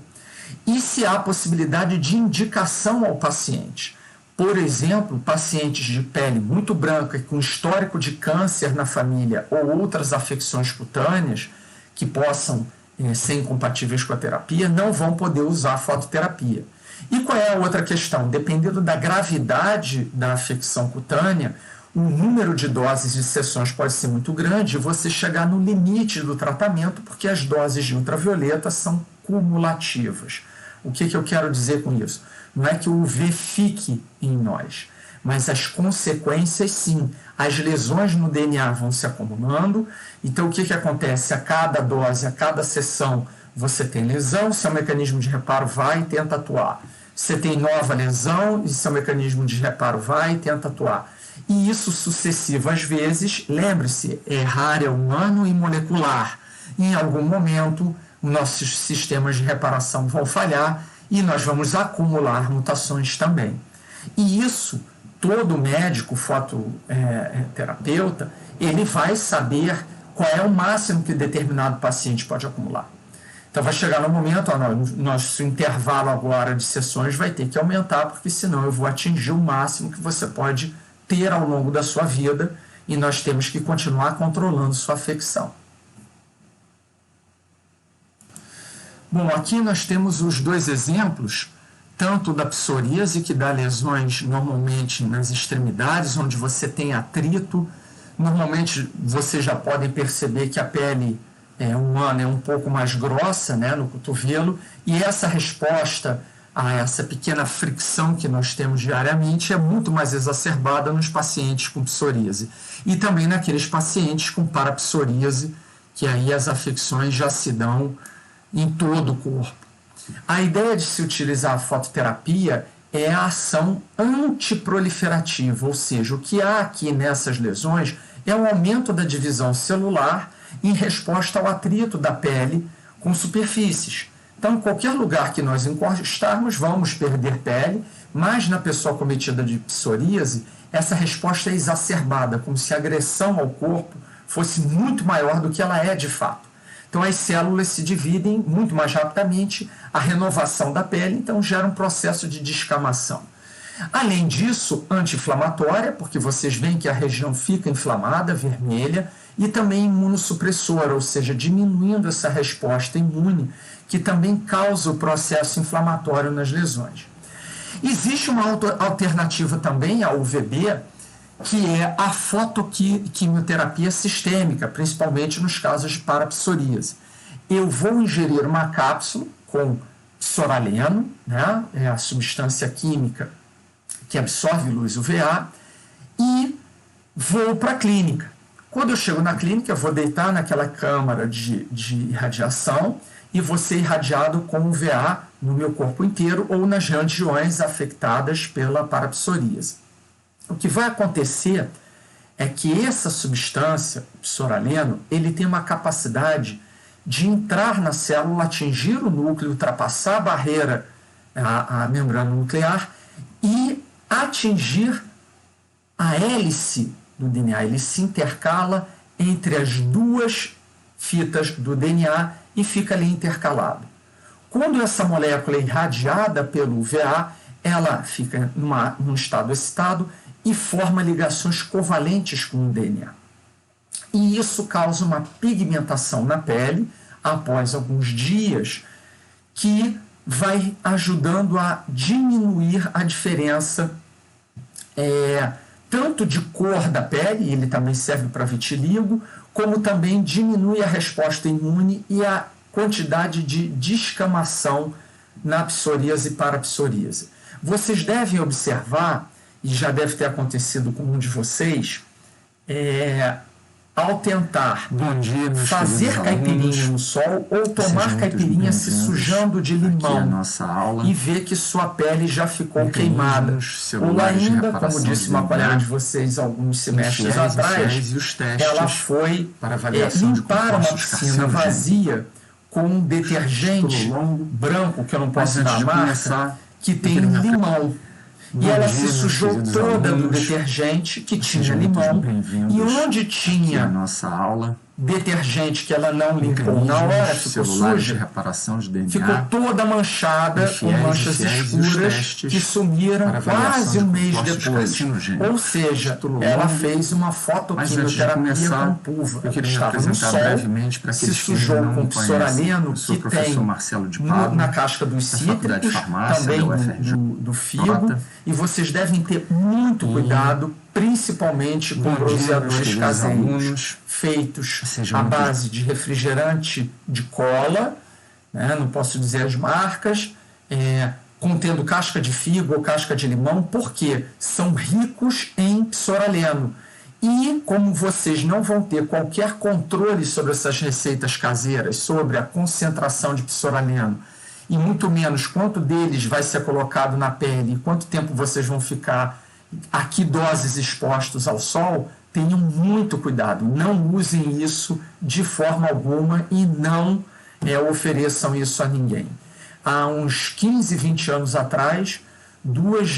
E se há possibilidade de indicação ao paciente. Por exemplo, pacientes de pele muito branca e com histórico de câncer na família ou outras afecções cutâneas que possam ser incompatíveis com a terapia, não vão poder usar a fototerapia. E qual é a outra questão? Dependendo da gravidade da afecção cutânea, o número de doses de sessões pode ser muito grande e você chegar no limite do tratamento, porque as doses de ultravioleta são cumulativas. O que eu quero dizer com isso? Não é que o UV fique em nós, mas as consequências sim. As lesões no DNA vão se acumulando. Então, o que acontece? A cada dose, a cada sessão, você tem lesão, seu mecanismo de reparo vai e tenta atuar. Você tem nova lesão e seu mecanismo de reparo vai e tenta atuar. E isso sucessivas vezes, lembre-se, errar é humano e molecular. Em algum momento, nossos sistemas de reparação vão falhar e nós vamos acumular mutações também. E isso, todo médico fototerapeuta, ele vai saber qual é o máximo que determinado paciente pode acumular. Então vai chegar no momento, nosso intervalo agora de sessões vai ter que aumentar, porque senão eu vou atingir o máximo que você pode ter ao longo da sua vida e nós temos que continuar controlando sua afecção. Bom, aqui nós temos os dois exemplos, tanto da psoríase, que dá lesões normalmente nas extremidades, onde você tem atrito. Normalmente vocês já podem perceber que a pele humana é um pouco mais grossa, no cotovelo, e essa resposta a essa pequena fricção que nós temos diariamente é muito mais exacerbada nos pacientes com psoríase. E também naqueles pacientes com parapsoríase, que aí as afecções já se dão em todo o corpo. A ideia de se utilizar a fototerapia é a ação antiproliferativa, ou seja, o que há aqui nessas lesões é um aumento da divisão celular em resposta ao atrito da pele com superfícies. Então, em qualquer lugar que nós encostarmos, vamos perder pele, mas na pessoa cometida de psoríase, essa resposta é exacerbada, como se a agressão ao corpo fosse muito maior do que ela é de fato. Então, as células se dividem muito mais rapidamente, a renovação da pele, então gera um processo de descamação. Além disso, anti-inflamatória, porque vocês veem que a região fica inflamada, vermelha, e também imunossupressora, ou seja, diminuindo essa resposta imune, que também causa o processo inflamatório nas lesões. Existe uma alternativa também ao UVB, que é a fotoquimioterapia sistêmica, principalmente nos casos de parapsoríase. Eu vou ingerir uma cápsula com psoraleno, é a substância química que absorve luz UVA, e vou para a clínica. Quando eu chego na clínica, eu vou deitar naquela câmara de irradiação e vou ser irradiado com UVA no meu corpo inteiro ou nas regiões afetadas pela parapsoríase. O que vai acontecer é que essa substância, o psoraleno, ele tem uma capacidade de entrar na célula, atingir o núcleo, ultrapassar a barreira, a membrana nuclear e atingir a hélice do DNA. Ele se intercala entre as duas fitas do DNA e fica ali intercalado. Quando essa molécula é irradiada pelo UVA, ela fica num estado excitado e forma ligações covalentes com o DNA. E isso causa uma pigmentação na pele após alguns dias, que vai ajudando a diminuir a diferença tanto de cor da pele, ele também serve para vitiligo, como também diminui a resposta imune e a quantidade de descamação na psoríase e parapsoríase. Vocês devem observar, e já deve ter acontecido com um de vocês, ao tentar fazer caipirinha no sol ou tomar caipirinha se sujando de limão e ver que sua pele já ficou queimada. Ou ainda, como disse uma colega de vocês alguns semestres atrás, ela foi limpar uma piscina vazia com um detergente branco, que eu não posso dar a marca, que tem limão. E ela se sujou toda do detergente que tinha limão, e onde tinha detergente que ela não limpou na hora, ficou suja, ficou toda manchada com manchas escuras que sumiram quase um mês depois. Ou seja, ela fez uma fotoquimioterapia com pulva. Estava no sol, se sujou com psoraleno, que tem na casca dos cítricos, também do figo, e vocês devem ter muito cuidado, principalmente com bronzeadores caseiros feitos à base de refrigerante de cola, né, não posso dizer as marcas, contendo casca de figo ou casca de limão, porque são ricos em psoraleno. E como vocês não vão ter qualquer controle sobre essas receitas caseiras, sobre a concentração de psoraleno, e muito menos quanto deles vai ser colocado na pele e quanto tempo vocês vão ficar a que doses expostos ao sol, tenham muito cuidado. Não usem isso de forma alguma e não ofereçam isso a ninguém. Há uns 15, 20 anos atrás, duas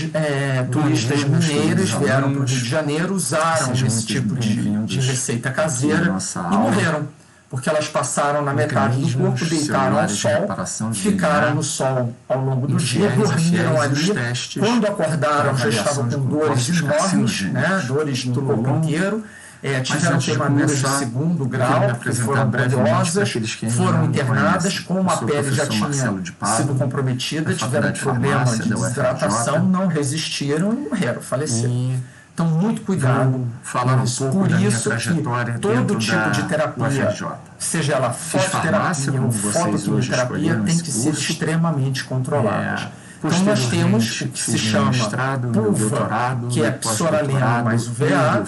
turistas mineiras vieram para o Rio de Janeiro, usaram esse tipo de receita caseira e morreram, porque elas passaram na metade do corpo, deitaram ao sol, ficaram no sol ao longo do dia, dormiram ali, quando acordaram já estavam com dores enormes, dores no corpo inteiro, tiveram queimaduras de segundo grau, porque foram dolorosas, foram internadas, como a pele já tinha sido comprometida, tiveram problema de desidratação, não resistiram e morreram, faleceram. Então, muito cuidado. Por isso que todo tipo de terapia, seja ela fototerapia ou fotoquimioterapia, tem que ser extremamente controlada. Então, nós temos o que se chama PUVA, que é psoraleno mais UVA,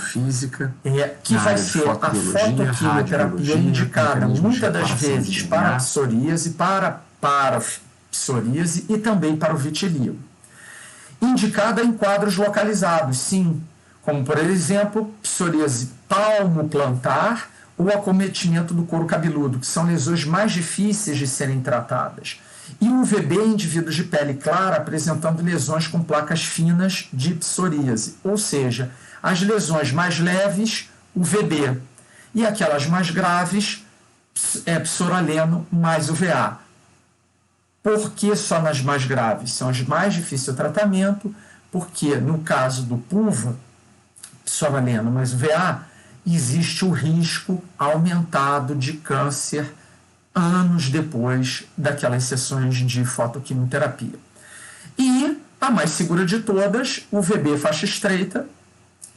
que vai ser a fotoquimioterapia indicada muitas das vezes para a psoríase, para psoríase e também para o vitiligo. Indicada em quadros localizados, sim, como, por exemplo, psoríase palmo-plantar ou acometimento do couro cabeludo, que são lesões mais difíceis de serem tratadas. E UVB em indivíduos de pele clara apresentando lesões com placas finas de psoríase, ou seja, as lesões mais leves, UVB, e aquelas mais graves, psoraleno mais UVA. Por que só nas mais graves? São as mais difíceis de tratamento, porque no caso do PUVA, psoraleno mais UVA, existe o risco aumentado de câncer anos depois daquelas sessões de fotoquimioterapia. E a mais segura de todas, o VB faixa estreita,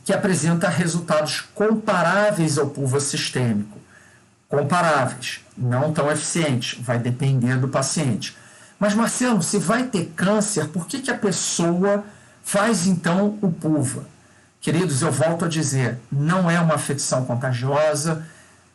que apresenta resultados comparáveis ao PUVA sistêmico. Comparáveis, não tão eficientes, vai depender do paciente. Mas, Marcelo, se vai ter câncer, por que a pessoa faz então o PUVA? Queridos, eu volto a dizer, não é uma afecção contagiosa,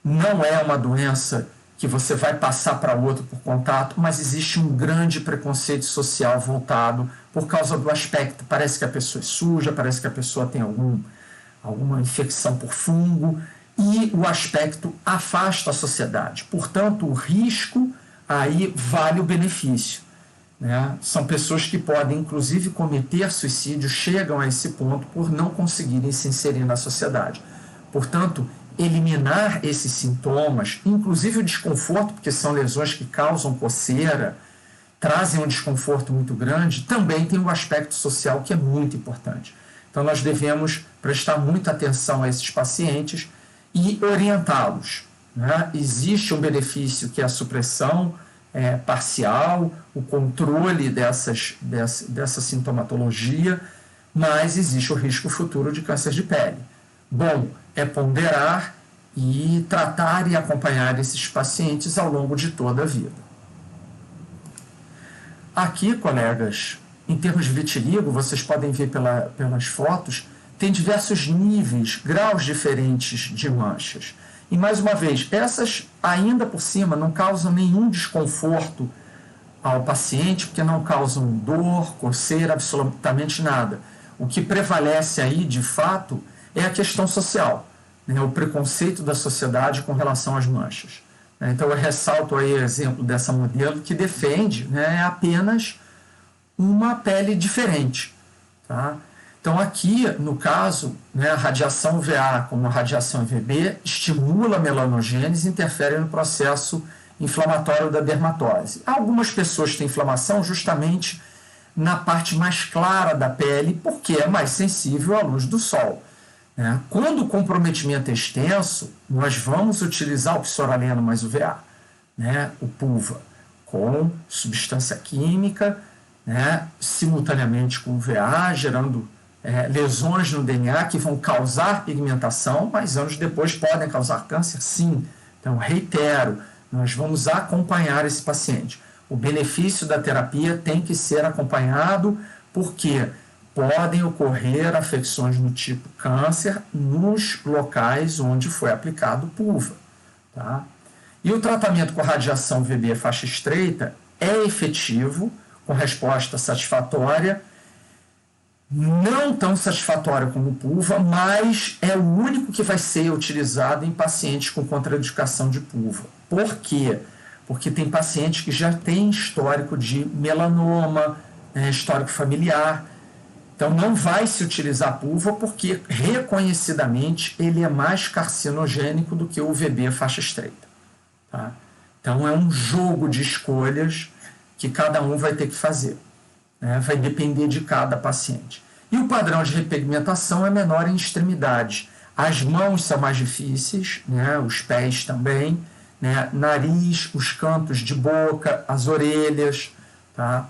não é uma doença que você vai passar para outro por contato, mas existe um grande preconceito social voltado por causa do aspecto. Parece que a pessoa é suja, parece que a pessoa tem alguma infecção por fungo, e o aspecto afasta a sociedade. Portanto, o risco aí vale o benefício. São pessoas que podem, inclusive, cometer suicídio, chegam a esse ponto por não conseguirem se inserir na sociedade. Portanto, eliminar esses sintomas, inclusive o desconforto, porque são lesões que causam coceira, trazem um desconforto muito grande, também tem um aspecto social que é muito importante. Então, nós devemos prestar muita atenção a esses pacientes e orientá-los. Né? Existe um benefício que é a supressão parcial, o controle dessa sintomatologia, mas existe o risco futuro de câncer de pele. Bom, é ponderar e tratar e acompanhar esses pacientes ao longo de toda a vida. Aqui, colegas, em termos de vitiligo, vocês podem ver pelas fotos, tem diversos níveis, graus diferentes de manchas. E, mais uma vez, essas, ainda por cima, não causam nenhum desconforto ao paciente, porque não causam dor, coceira, absolutamente nada. O que prevalece aí, de fato, é a questão social, né? O preconceito da sociedade com relação às manchas. Então, eu ressalto aí o exemplo dessa modelo que defende, né, apenas uma pele diferente. Tá? Então, aqui, no caso, né, a radiação UVA como a radiação UVB estimula a melanogênese e interfere no processo inflamatório da dermatose. Algumas pessoas têm inflamação justamente na parte mais clara da pele, porque é mais sensível à luz do sol. Né? Quando o comprometimento é extenso, nós vamos utilizar o psoraleno mais UVA, né, o PUVA, com substância química, né, simultaneamente com UVA, gerando lesões no DNA que vão causar pigmentação, mas anos depois podem causar câncer, sim. Então, reitero, nós vamos acompanhar esse paciente. O benefício da terapia tem que ser acompanhado porque podem ocorrer afecções do tipo câncer nos locais onde foi aplicado PUVA. Tá? E o tratamento com a radiação VB faixa estreita é efetivo, com resposta satisfatória, não tão satisfatória como o PUVA, mas é o único que vai ser utilizado em pacientes com contraindicação de PUVA. Por quê? Porque tem pacientes que já têm histórico de melanoma, histórico familiar. Então, não vai se utilizar PUVA porque, reconhecidamente, ele é mais carcinogênico do que o VB faixa estreita. Tá? Então, é um jogo de escolhas que cada um vai ter que fazer. Né? Vai depender de cada paciente. E o padrão de repigmentação é menor em extremidades. As mãos são mais difíceis, né? Os pés também, né? Nariz, os cantos de boca, as orelhas. Tá?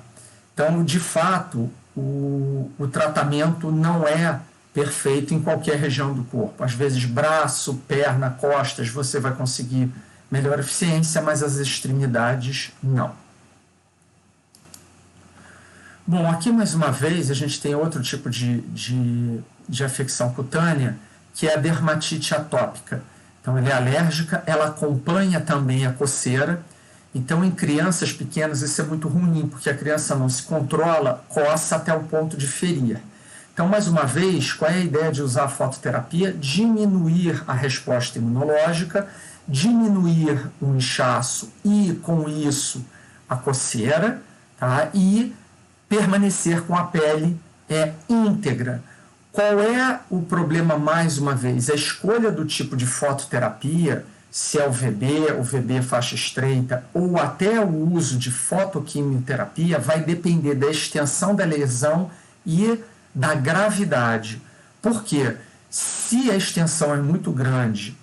Então, de fato, o tratamento não é perfeito em qualquer região do corpo. Às vezes, braço, perna, costas, você vai conseguir melhor eficiência, mas as extremidades, não. Bom, aqui mais uma vez a gente tem outro tipo de afecção cutânea, que é a dermatite atópica. Então, ela é alérgica, ela acompanha também a coceira. Então, em crianças pequenas, isso é muito ruim, porque a criança não se controla, coça até o ponto de ferir. Então, mais uma vez, qual é a ideia de usar a fototerapia? Diminuir a resposta imunológica, diminuir o inchaço e, com isso, a coceira, tá? E permanecer com a pele íntegra. Qual é o problema, mais uma vez? A escolha do tipo de fototerapia, se é o VB faixa estreita, ou até o uso de fotoquimioterapia, vai depender da extensão da lesão e da gravidade. Por quê? Se a extensão é muito grande,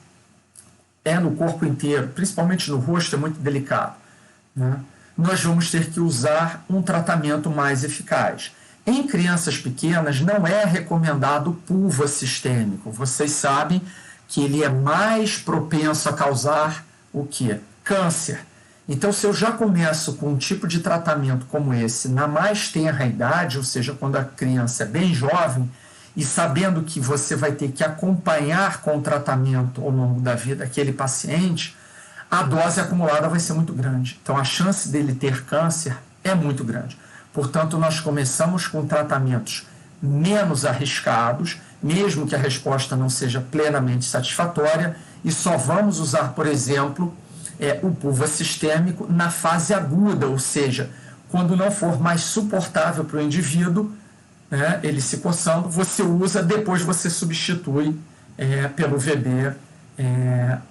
no corpo inteiro, principalmente no rosto, é muito delicado, né? Nós vamos ter que usar um tratamento mais eficaz. Em crianças pequenas, não é recomendado PUVA sistêmico. Vocês sabem que ele é mais propenso a causar o quê? Câncer. Então, se eu já começo com um tipo de tratamento como esse, na mais tenra idade, ou seja, quando a criança é bem jovem, e sabendo que você vai ter que acompanhar com o tratamento ao longo da vida aquele paciente, a dose acumulada vai ser muito grande. Então, a chance dele ter câncer é muito grande. Portanto, nós começamos com tratamentos menos arriscados, mesmo que a resposta não seja plenamente satisfatória, e só vamos usar, por exemplo, o PUVA sistêmico na fase aguda, ou seja, quando não for mais suportável para o indivíduo, né, ele se coçando, você usa, depois você substitui pelo VB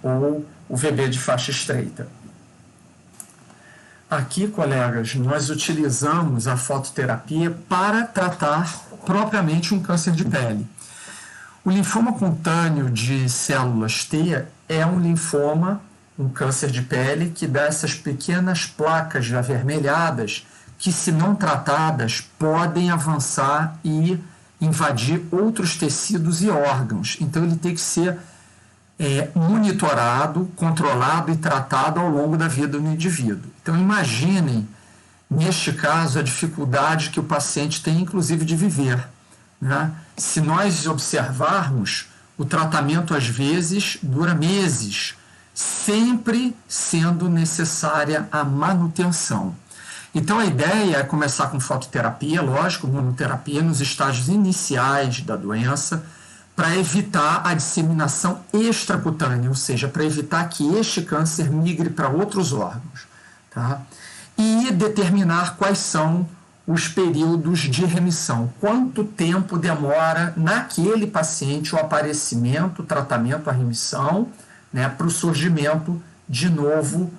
ou o VB de faixa estreita. Aqui, colegas, nós utilizamos a fototerapia para tratar propriamente um câncer de pele. O linfoma cutâneo de células T é um linfoma, um câncer de pele, que dá essas pequenas placas avermelhadas que, se não tratadas, podem avançar e invadir outros tecidos e órgãos. Então, ele tem que ser monitorado, controlado e tratado ao longo da vida do indivíduo. Então, imaginem, neste caso, a dificuldade que o paciente tem, inclusive, de viver, né? Se nós observarmos, o tratamento, às vezes, dura meses, sempre sendo necessária a manutenção. Então, a ideia é começar com fototerapia, lógico, imunoterapia nos estágios iniciais da doença, para evitar a disseminação extracutânea, ou seja, para evitar que este câncer migre para outros órgãos, tá? E determinar quais são os períodos de remissão, quanto tempo demora naquele paciente o aparecimento, o tratamento, a remissão, né, para o surgimento de novo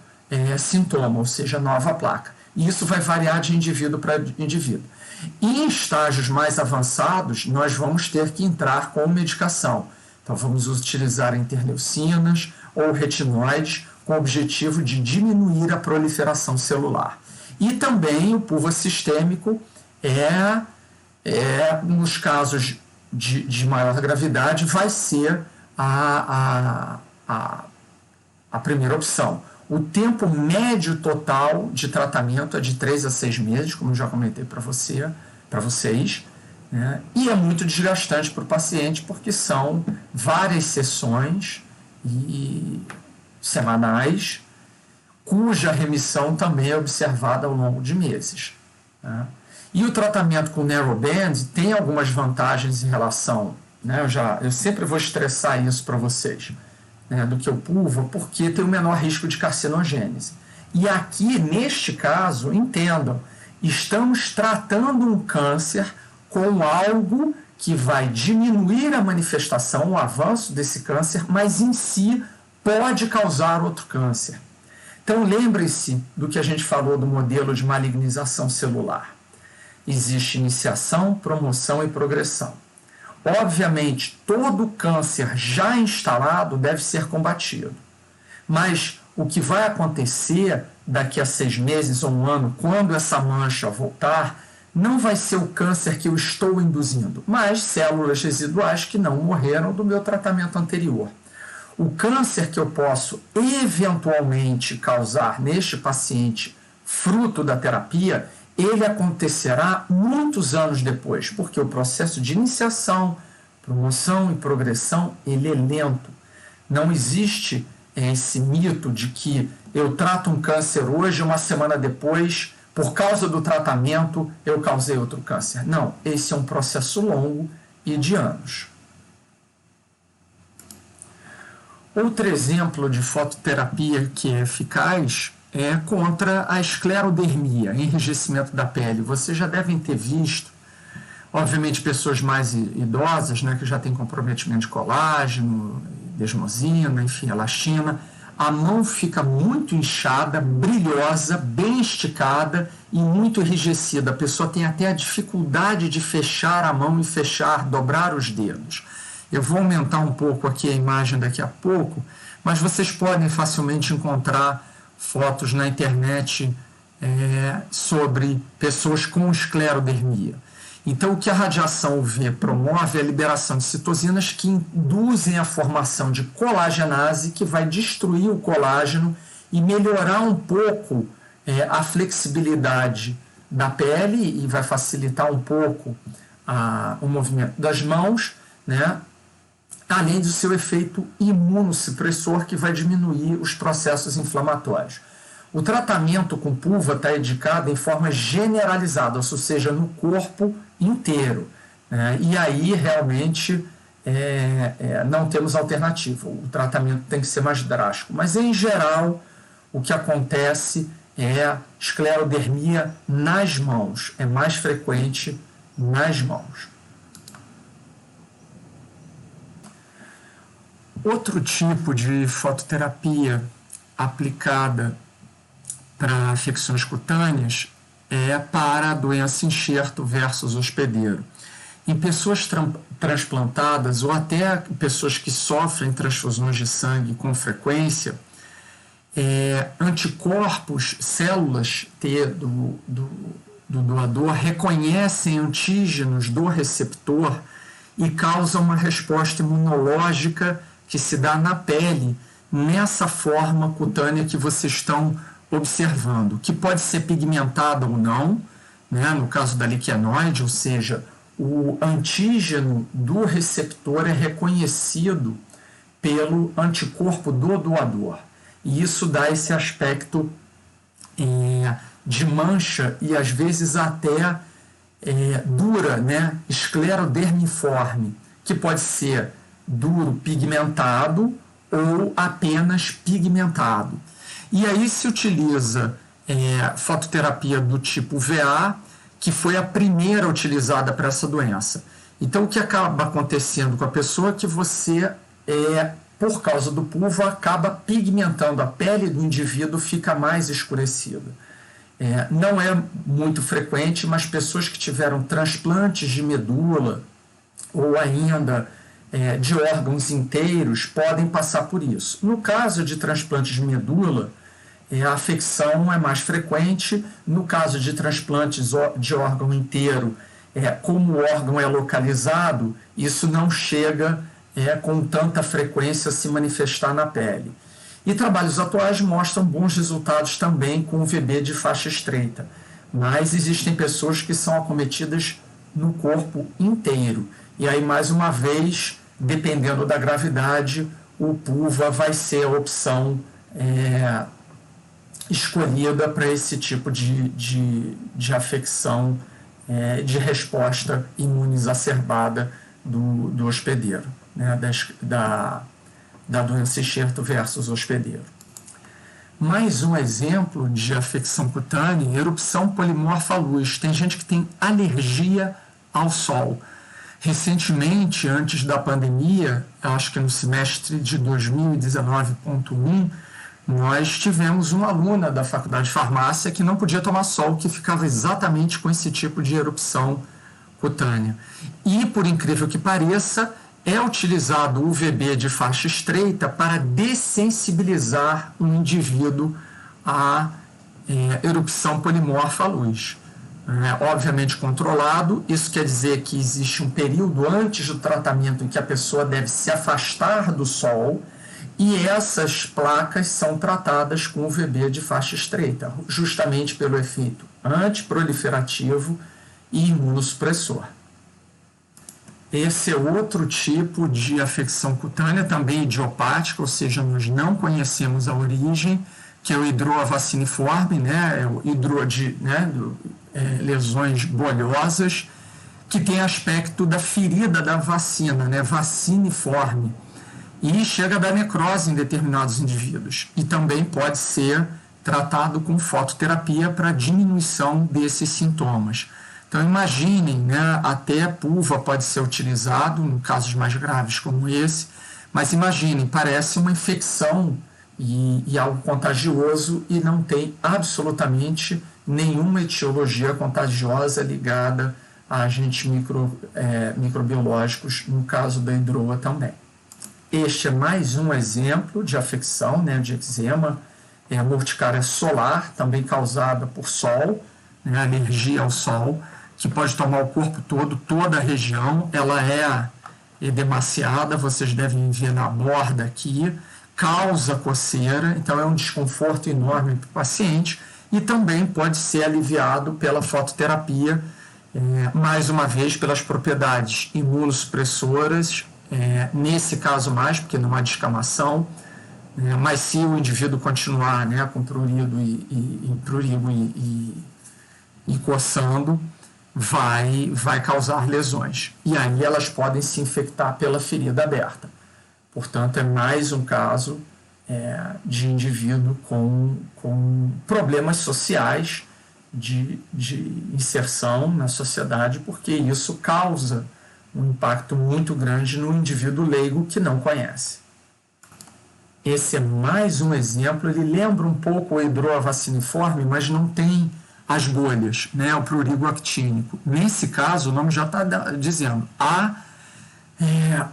sintoma, ou seja, nova placa. E isso vai variar de indivíduo para indivíduo. E em estágios mais avançados, nós vamos ter que entrar com medicação. Então, vamos utilizar interleucinas ou retinoides com o objetivo de diminuir a proliferação celular. E também o pulva sistêmico nos casos de maior gravidade, vai ser a primeira opção. O tempo médio total de tratamento é de 3 a 6 meses, como eu já comentei para vocês, né? E é muito desgastante para o paciente, porque são várias sessões semanais, cuja remissão também é observada ao longo de meses, né? E o tratamento com narrowband tem algumas vantagens em relação, né? Eu sempre vou estressar isso para vocês, né, do que o pulva, porque tem o menor risco de carcinogênese. E aqui, neste caso, entendam, estamos tratando um câncer com algo que vai diminuir a manifestação, o avanço desse câncer, mas em si pode causar outro câncer. Então, lembre-se do que a gente falou do modelo de malignização celular. Existe iniciação, promoção e progressão. Obviamente, todo câncer já instalado deve ser combatido. Mas o que vai acontecer daqui a 6 meses ou um ano, quando essa mancha voltar, não vai ser o câncer que eu estou induzindo, mas células residuais que não morreram do meu tratamento anterior. O câncer que eu posso eventualmente causar neste paciente, fruto da terapia, ele acontecerá muitos anos depois, porque o processo de iniciação, promoção e progressão, ele é lento. Não existe esse mito de que eu trato um câncer hoje, uma semana depois, por causa do tratamento, eu causei outro câncer. Não, esse é um processo longo e de anos. Outro exemplo de fototerapia que é eficaz é contra a esclerodermia, enrijecimento da pele. Vocês já devem ter visto, obviamente, pessoas mais idosas, né, que já têm comprometimento de colágeno, desmosina, enfim, elastina. A mão fica muito inchada, brilhosa, bem esticada e muito enrijecida. A pessoa tem até a dificuldade de fechar a mão e dobrar os dedos. Eu vou aumentar um pouco aqui a imagem daqui a pouco, mas vocês podem facilmente encontrar fotos na internet sobre pessoas com esclerodermia. Então, o que a radiação UV promove é a liberação de citocinas que induzem a formação de colagenase, que vai destruir o colágeno e melhorar um pouco a flexibilidade da pele e vai facilitar um pouco o movimento das mãos, né? Além do seu efeito imunossupressor, que vai diminuir os processos inflamatórios. O tratamento com pulva está indicado em forma generalizada, ou seja, no corpo inteiro, né? E aí realmente não temos alternativa. O tratamento tem que ser mais drástico. Mas, em geral, o que acontece é esclerodermia nas mãos. É mais frequente nas mãos. Outro tipo de fototerapia aplicada para afecções cutâneas é para a doença enxerto versus hospedeiro. Em pessoas transplantadas ou até pessoas que sofrem transfusões de sangue com frequência, anticorpos, células T do doador reconhecem antígenos do receptor e causam uma resposta imunológica que se dá na pele, nessa forma cutânea que vocês estão observando, que pode ser pigmentada ou não, né, no caso da liquenoide, ou seja, o antígeno do receptor é reconhecido pelo anticorpo do doador. E isso dá esse aspecto de mancha e às vezes até dura, né, esclerodermiforme, que pode ser duro pigmentado ou apenas pigmentado. E aí se utiliza fototerapia do tipo VA, que foi a primeira utilizada para essa doença. Então, o que acaba acontecendo com a pessoa é que você, por causa do pulvo, acaba pigmentando a pele do indivíduo, fica mais escurecida. Não é muito frequente, mas pessoas que tiveram transplantes de medula ou ainda de órgãos inteiros podem passar por isso. No caso de transplantes de medula, a afecção é mais frequente. No caso de transplantes de órgão inteiro, como o órgão é localizado, isso não chega com tanta frequência a se manifestar na pele. E trabalhos atuais mostram bons resultados também com o VB de faixa estreita, mas existem pessoas que são acometidas no corpo inteiro. E aí, mais uma vez, dependendo da gravidade, o PUVA vai ser a opção escolhida para esse tipo de afecção de resposta imune exacerbada do hospedeiro, né, da doença enxerto versus hospedeiro. Mais um exemplo de afecção cutânea, erupção polimorfa à luz. Tem gente que tem alergia ao sol. Recentemente, antes da pandemia, acho que no semestre de 2019.1, nós tivemos uma aluna da Faculdade de Farmácia que não podia tomar sol, que ficava exatamente com esse tipo de erupção cutânea. E, por incrível que pareça, é utilizado o VB de faixa estreita para dessensibilizar um indivíduo à erupção polimorfa à luz. Obviamente controlado, isso quer dizer que existe um período antes do tratamento em que a pessoa deve se afastar do sol, e essas placas são tratadas com o VB de faixa estreita, justamente pelo efeito antiproliferativo e imunossupressor. Esse é outro tipo de afecção cutânea, também idiopática, ou seja, nós não conhecemos a origem, que é o hidroa vaciniforme, né, o hidroa de lesões bolhosas, que tem aspecto da ferida da vacina, né, vaciniforme, e chega a dar necrose em determinados indivíduos. E também pode ser tratado com fototerapia para diminuição desses sintomas. Então, imaginem, né, até PUVA pode ser utilizado em casos mais graves como esse, mas imaginem, parece uma infecção e algo contagioso e não tem absolutamente nenhuma etiologia contagiosa ligada a agentes microbiológicos, no caso da hidroa também. Este é mais um exemplo de afecção, né, de eczema, uma urticária solar, também causada por sol, né, alergia ao sol, que pode tomar o corpo todo, toda a região. Ela é edemaciada, vocês devem ver na borda aqui, causa coceira, então é um desconforto enorme para o paciente, e também pode ser aliviado pela fototerapia, mais uma vez pelas propriedades imunossupressoras, nesse caso mais, porque não há descamação, mas se o indivíduo continuar, né, com prurido e coçando, vai causar lesões. E aí elas podem se infectar pela ferida aberta. Portanto, é mais um caso de indivíduo com problemas sociais de inserção na sociedade, porque isso causa um impacto muito grande no indivíduo leigo que não conhece. esse é mais um exemplo. Ele lembra um pouco o hidroavaciniforme, mas não tem as bolhas, né, o prurigo actínico. Nesse caso, o nome já está dizendo, há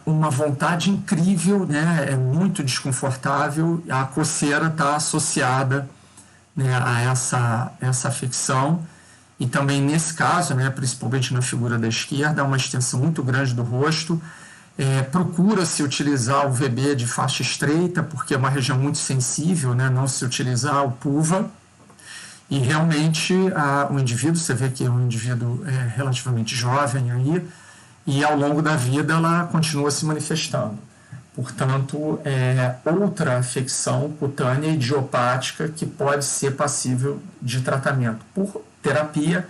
uma vontade incrível, né, é muito desconfortável, a coceira está associada, né, a essa afecção. E também nesse caso, né, principalmente na figura da esquerda, há uma extensão muito grande do rosto. Procura-se utilizar o VB de faixa estreita, porque é uma região muito sensível, né, não se utilizar o PUVA. E realmente o indivíduo, você vê que é um indivíduo relativamente jovem aí, e ao longo da vida ela continua se manifestando. Portanto, outra afecção cutânea idiopática que pode ser passível de tratamento por terapia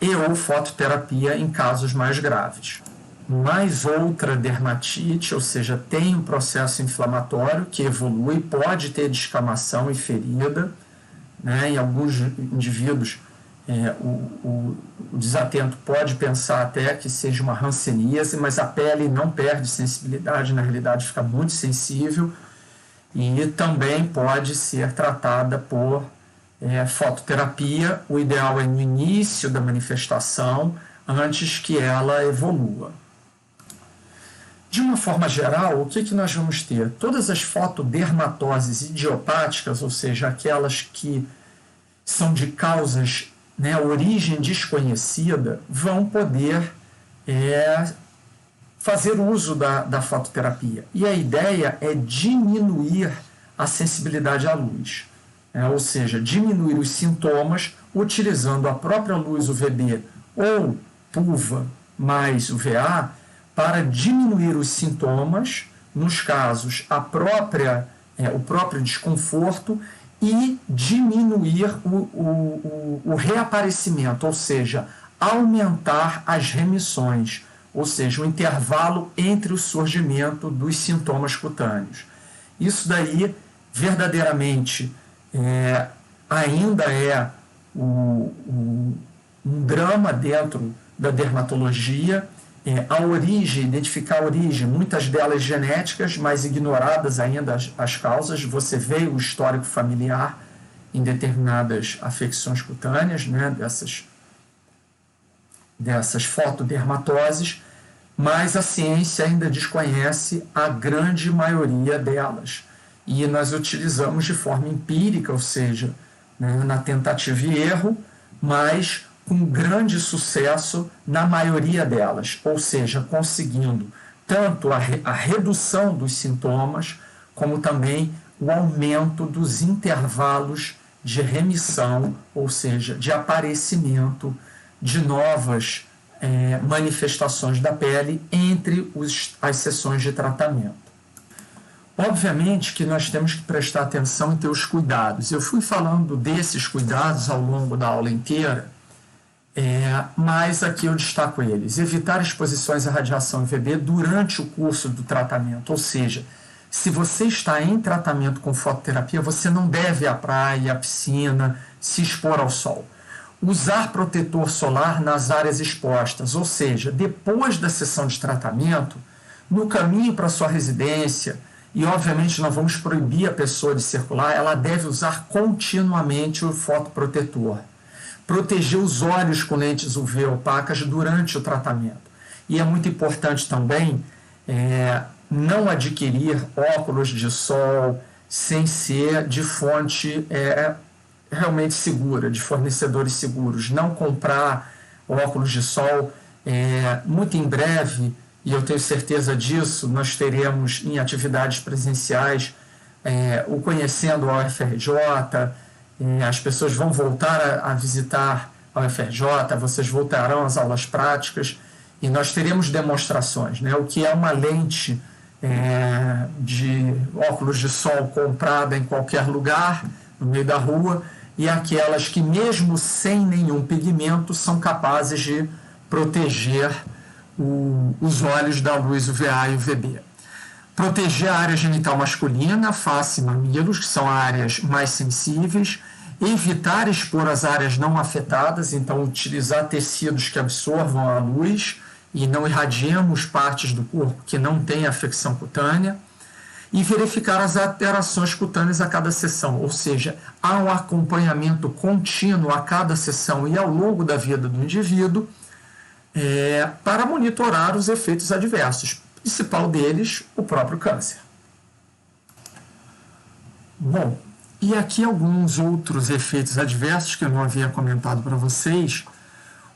e ou fototerapia em casos mais graves. Mais outra dermatite, ou seja, tem um processo inflamatório que evolui, pode ter descamação e ferida, né? Em alguns indivíduos, o desatento pode pensar até que seja uma hanseníase, mas a pele não perde sensibilidade, na realidade fica muito sensível e também pode ser tratada por fototerapia. O ideal é no início da manifestação, antes que ela evolua. De uma forma geral, o que nós vamos ter? Todas as fotodermatoses idiopáticas, ou seja, aquelas que são de causas, né, origem desconhecida, vão poder fazer uso da fototerapia. E a ideia é diminuir a sensibilidade à luz, ou seja, diminuir os sintomas utilizando a própria luz UVB ou PUVA mais UVA, para diminuir os sintomas, nos casos o próprio desconforto, e diminuir o reaparecimento, ou seja, aumentar as remissões, ou seja, o intervalo entre o surgimento dos sintomas cutâneos. Isso daí, verdadeiramente, ainda é um drama dentro da dermatologia. A origem, identificar a origem, muitas delas genéticas, mas ignoradas ainda as causas. Você vê o histórico familiar em determinadas afecções cutâneas, né, dessas fotodermatoses, mas a ciência ainda desconhece a grande maioria delas. E nós utilizamos de forma empírica, ou seja, né, na tentativa e erro, mas com grande sucesso na maioria delas, ou seja, conseguindo tanto a redução dos sintomas, como também o aumento dos intervalos de remissão, ou seja, de aparecimento de novas manifestações da pele entre as sessões de tratamento. Obviamente que nós temos que prestar atenção e ter os cuidados. Eu fui falando desses cuidados ao longo da aula inteira, mas aqui eu destaco eles. Evitar exposições à radiação UVB durante o curso do tratamento, ou seja, se você está em tratamento com fototerapia, você não deve ir à praia, à piscina, se expor ao sol. Usar protetor solar nas áreas expostas, ou seja, depois da sessão de tratamento, no caminho para sua residência, e obviamente não vamos proibir a pessoa de circular, ela deve usar continuamente o fotoprotetor. Proteger os olhos com lentes UV opacas durante o tratamento. E é muito importante também não adquirir óculos de sol sem ser de fonte realmente segura, de fornecedores seguros. Não comprar óculos de sol. Muito em breve, e eu tenho certeza disso, nós teremos em atividades presenciais o Conhecendo a UFRJ. As pessoas vão voltar a visitar a UFRJ, vocês voltarão às aulas práticas e nós teremos demonstrações, né? O que é uma lente de óculos de sol comprada em qualquer lugar, no meio da rua, e aquelas que mesmo sem nenhum pigmento são capazes de proteger os olhos da luz UVA e UVB. Proteger a área genital masculina, face e mamilos, que são áreas mais sensíveis. Evitar expor as áreas não afetadas, então utilizar tecidos que absorvam a luz e não irradiemos partes do corpo que não têm afecção cutânea. e verificar as alterações cutâneas a cada sessão, ou seja, há um acompanhamento contínuo a cada sessão e ao longo da vida do indivíduo para monitorar os efeitos adversos, o principal deles, o próprio câncer. Bom, e aqui alguns outros efeitos adversos que eu não havia comentado para vocês.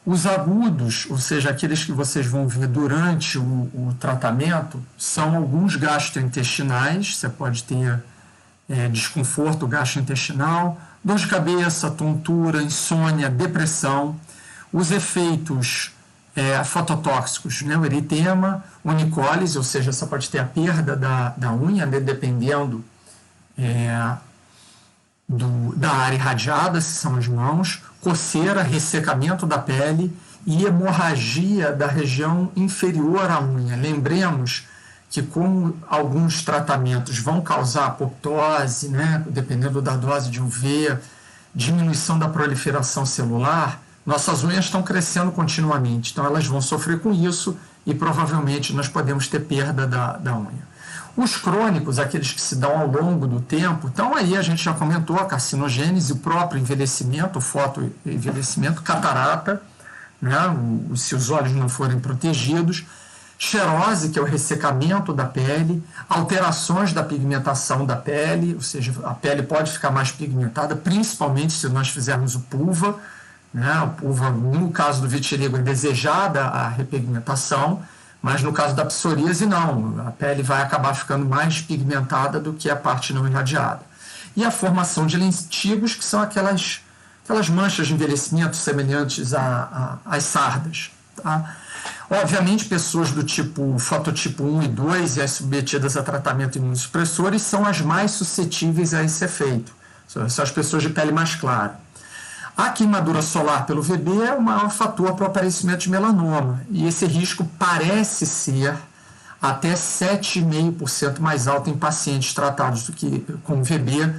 Os agudos, ou seja, aqueles que vocês vão ver durante o tratamento, são alguns gastrointestinais. Você pode ter desconforto gastrointestinal, dor de cabeça, tontura, insônia, depressão. Os efeitos fototóxicos, né? O eritema, onicólise, ou seja, você pode ter a perda da unha, né? Dependendo da área irradiada, se são as mãos, coceira, ressecamento da pele e hemorragia da região inferior à unha. Lembremos que, como alguns tratamentos vão causar apoptose, né, dependendo da dose de UV, diminuição da proliferação celular, nossas unhas estão crescendo continuamente, então elas vão sofrer com isso e provavelmente nós podemos ter perda da unha. Os crônicos, aqueles que se dão ao longo do tempo, então aí a gente já comentou a carcinogênese, o próprio envelhecimento, o fotoenvelhecimento, catarata, né, se os olhos não forem protegidos, xerose, que é o ressecamento da pele, alterações da pigmentação da pele, ou seja, a pele pode ficar mais pigmentada, principalmente se nós fizermos o PUVA, né, o PUVA, no caso do vitiligo, é desejada a repigmentação, mas no caso da psoríase, não. A pele vai acabar ficando mais pigmentada do que a parte não irradiada. E a formação de lentigos, que são aquelas manchas de envelhecimento semelhantes às sardas. Tá? Obviamente, pessoas do fototipo 1 e 2 e as submetidas a tratamento imunossupressores são as mais suscetíveis a esse efeito. São as pessoas de pele mais clara. A queimadura solar pelo VB é o maior fator para o aparecimento de melanoma, e esse risco parece ser até 7,5% mais alto em pacientes tratados com VB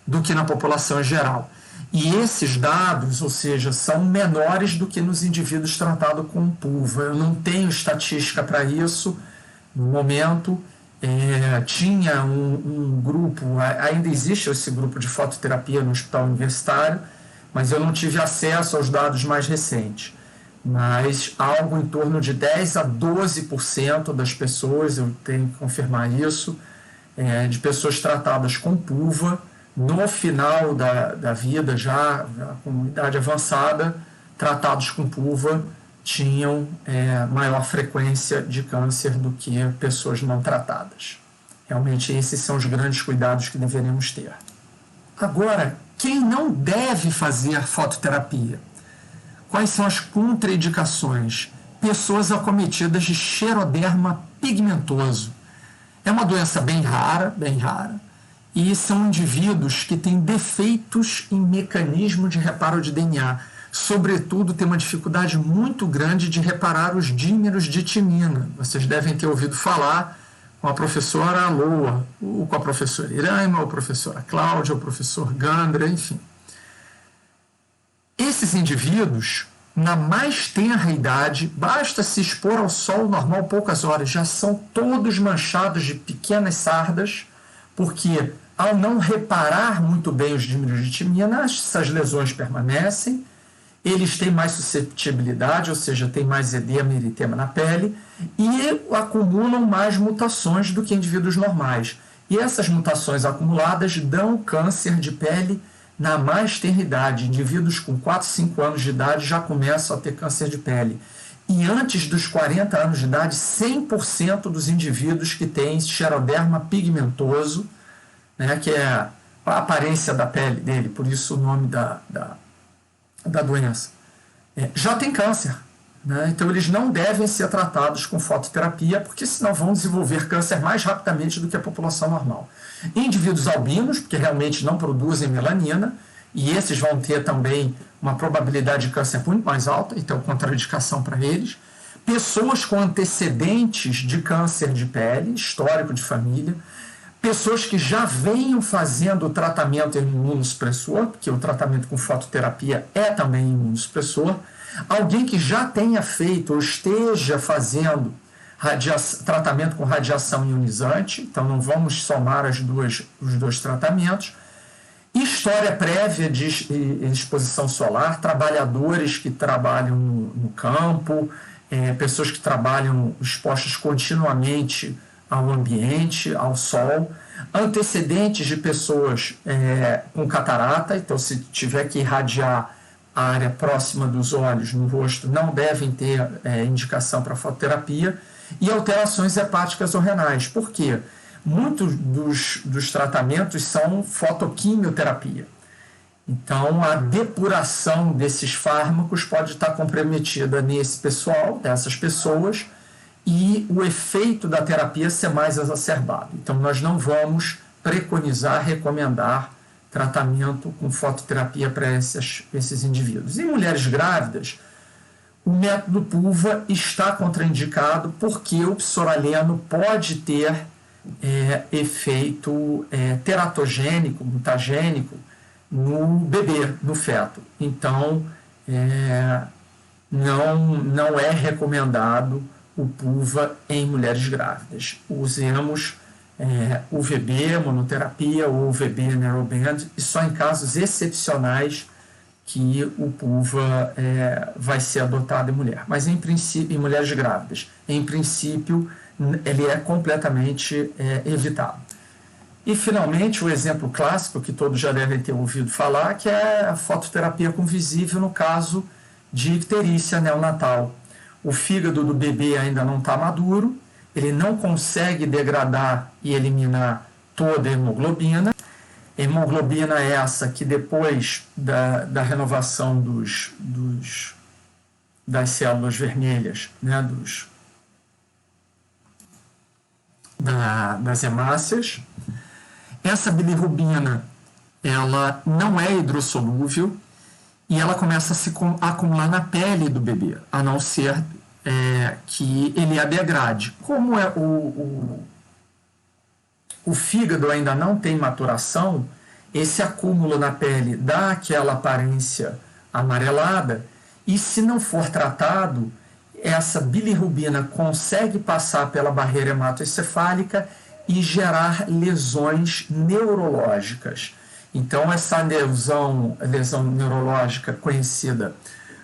do que na população em geral. E esses dados, ou seja, são menores do que nos indivíduos tratados com PUVA. Eu não tenho estatística para isso no momento. Tinha um grupo, ainda existe esse grupo de fototerapia no Hospital Universitário, mas eu não tive acesso aos dados mais recentes. Mas algo em torno de 10 a 12% das pessoas, eu tenho que confirmar isso, de pessoas tratadas com PUVA, no final da vida, já com idade avançada, tratados com PUVA, tinham maior frequência de câncer do que pessoas não tratadas. Realmente, esses são os grandes cuidados que deveremos ter. Agora, quem não deve fazer fototerapia? Quais são as contraindicações? Pessoas acometidas de xeroderma pigmentoso. É uma doença bem rara, e são indivíduos que têm defeitos em mecanismo de reparo de DNA. Sobretudo, tem uma dificuldade muito grande de reparar os dímeros de timina. Vocês devem ter ouvido falar com a professora Aloa, ou com a professora Iraima, ou a professora Cláudia, ou o professor Gandra, enfim. Esses indivíduos, na mais tenra idade, basta se expor ao sol normal poucas horas, já são todos manchados de pequenas sardas, porque ao não reparar muito bem os dímeros de timina, essas lesões permanecem, eles têm mais susceptibilidade, ou seja, têm mais edema e eritema na pele, e acumulam mais mutações do que indivíduos normais. E essas mutações acumuladas dão câncer de pele na mais tenra idade. Indivíduos com 4, 5 anos de idade já começam a ter câncer de pele. E antes dos 40 anos de idade, 100% dos indivíduos que têm xeroderma pigmentoso, né, que é a aparência da pele dele, por isso o nome da doença, já tem câncer. Né? Então, eles não devem ser tratados com fototerapia, porque senão vão desenvolver câncer mais rapidamente do que a população normal. Indivíduos albinos, porque realmente não produzem melanina, e esses vão ter também uma probabilidade de câncer muito mais alta, então contraindicação para eles. Pessoas com antecedentes de câncer de pele, histórico de família, pessoas que já venham fazendo o tratamento imunossupressor, porque o tratamento com fototerapia é também imunossupressor, alguém que já tenha feito ou esteja fazendo tratamento com radiação ionizante, então não vamos somar os dois tratamentos. História prévia de exposição solar, trabalhadores que trabalham no campo, pessoas que trabalham expostas continuamente ao ambiente, ao sol, antecedentes de pessoas com catarata, então se tiver que irradiar a área próxima dos olhos, no rosto, não devem ter indicação para fototerapia, e alterações hepáticas ou renais. Por quê? Muitos dos tratamentos são fotoquimioterapia. Então, a depuração desses fármacos pode estar comprometida nesse pessoal, dessas pessoas, e o efeito da terapia ser mais exacerbado. Então, nós não vamos preconizar, recomendar tratamento com fototerapia para esses indivíduos. Em mulheres grávidas, o método PUVA está contraindicado porque o psoraleno pode ter efeito teratogênico, mutagênico, no bebê, no feto. Então, não é recomendado o PUVA em mulheres grávidas. Usemos UVB, monoterapia ou UVB narrowband, e só em casos excepcionais que o PUVA vai ser adotado em mulher. Mas, em princípio, em mulheres grávidas, em princípio, ele é completamente evitado. E, finalmente, o exemplo clássico, que todos já devem ter ouvido falar, que é a fototerapia com visível no caso de icterícia neonatal. O fígado do bebê ainda não está maduro, ele não consegue degradar e eliminar toda a hemoglobina. Hemoglobina é essa que depois da renovação das células vermelhas, né, das hemácias. Essa bilirrubina, ela não é hidrossolúvel e ela começa a se acumular na pele do bebê, a não ser que ele a degrade. Como o fígado ainda não tem maturação, esse acúmulo na pele dá aquela aparência amarelada, e se não for tratado, essa bilirrubina consegue passar pela barreira hematoencefálica e gerar lesões neurológicas. Então, essa lesão neurológica conhecida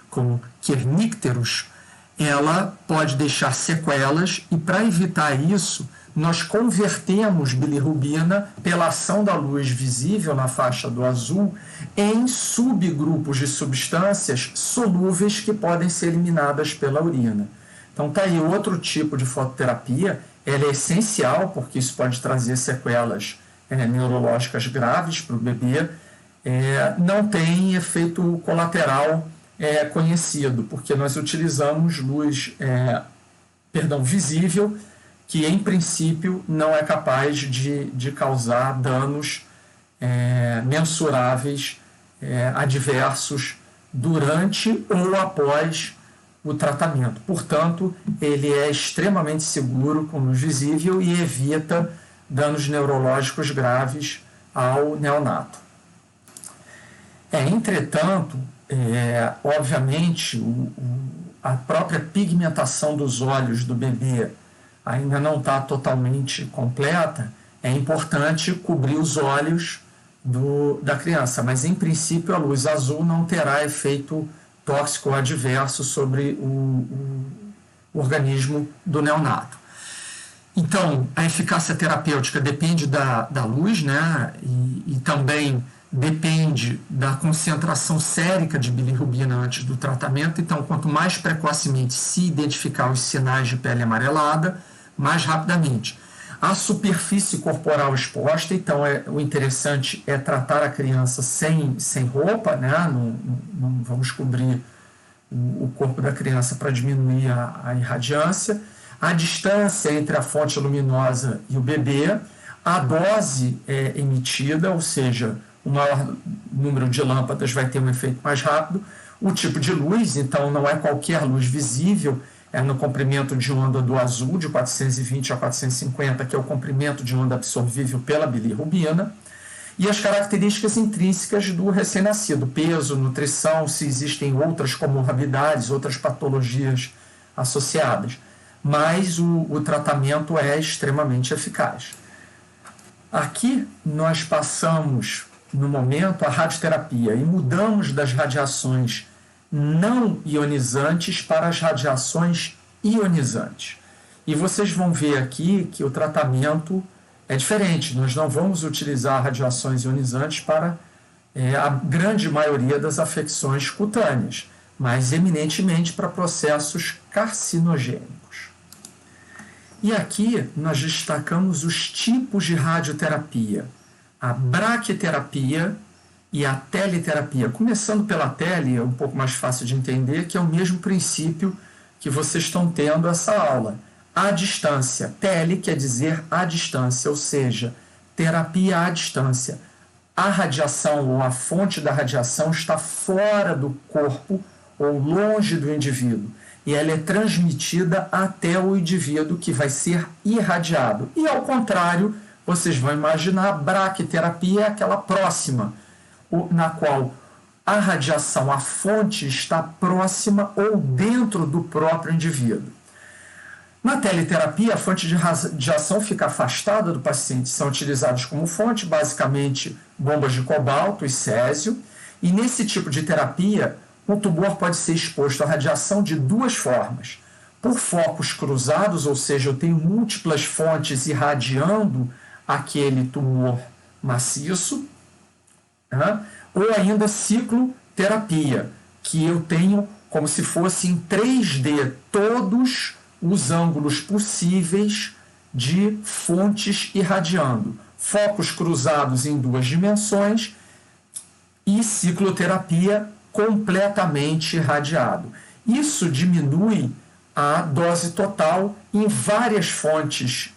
como kernícteros, ela pode deixar sequelas, e para evitar isso, nós convertemos bilirrubina, pela ação da luz visível na faixa do azul, em subgrupos de substâncias solúveis que podem ser eliminadas pela urina. Então, está aí outro tipo de fototerapia. Ela é essencial, porque isso pode trazer sequelas neurológicas graves para o bebê. Não tem efeito colateral conhecido, porque nós utilizamos luz visível, que em princípio não é capaz de causar danos mensuráveis adversos durante ou após o tratamento. Portanto, ele é extremamente seguro com luz visível e evita danos neurológicos graves ao neonato. Entretanto, obviamente, a própria pigmentação dos olhos do bebê ainda não está totalmente completa. É importante cobrir os olhos da criança, mas em princípio a luz azul não terá efeito tóxico adverso sobre o organismo do neonato. Então, a eficácia terapêutica depende da luz, né? E também depende da concentração sérica de bilirrubina antes do tratamento. Então, quanto mais precocemente se identificar os sinais de pele amarelada, mais rapidamente. A superfície corporal exposta, então o interessante é tratar a criança sem roupa, né? Não vamos cobrir o corpo da criança para diminuir a irradiância. A distância entre a fonte luminosa e o bebê, a dose emitida, ou seja, o maior número de lâmpadas vai ter um efeito mais rápido. O tipo de luz, então não é qualquer luz visível, é no comprimento de onda do azul, de 420 a 450, que é o comprimento de onda absorvível pela bilirrubina, e as características intrínsecas do recém-nascido, peso, nutrição, se existem outras comorbidades, outras patologias associadas. mais o tratamento é extremamente eficaz. Aqui nós passamos, no momento, a radioterapia e mudamos das radiações não ionizantes para as radiações ionizantes. E vocês vão ver aqui que o tratamento é diferente. Nós não vamos utilizar radiações ionizantes para a grande maioria das afecções cutâneas, mas eminentemente para processos carcinogênicos. E aqui nós destacamos os tipos de radioterapia, a braquiterapia e a teleterapia. Começando pela tele, é um pouco mais fácil de entender, que é o mesmo princípio que vocês estão tendo essa aula. À distância. Tele quer dizer à distância, ou seja, terapia à distância. A radiação ou a fonte da radiação está fora do corpo ou longe do indivíduo e ela é transmitida até o indivíduo que vai ser irradiado. E ao contrário, vocês vão imaginar a braquiterapia é aquela próxima, na qual a radiação, a fonte está próxima ou dentro do próprio indivíduo. Na teleterapia, a fonte de radiação fica afastada do paciente. São utilizados como fonte, basicamente, bombas de cobalto e césio. E nesse tipo de terapia, o tumor pode ser exposto à radiação de duas formas. Por focos cruzados, ou seja, eu tenho múltiplas fontes irradiando aquele tumor maciço, ou ainda cicloterapia, que eu tenho como se fosse em 3D todos os ângulos possíveis de fontes irradiando, focos cruzados em duas dimensões e cicloterapia completamente irradiado. Isso diminui a dose total em várias fontes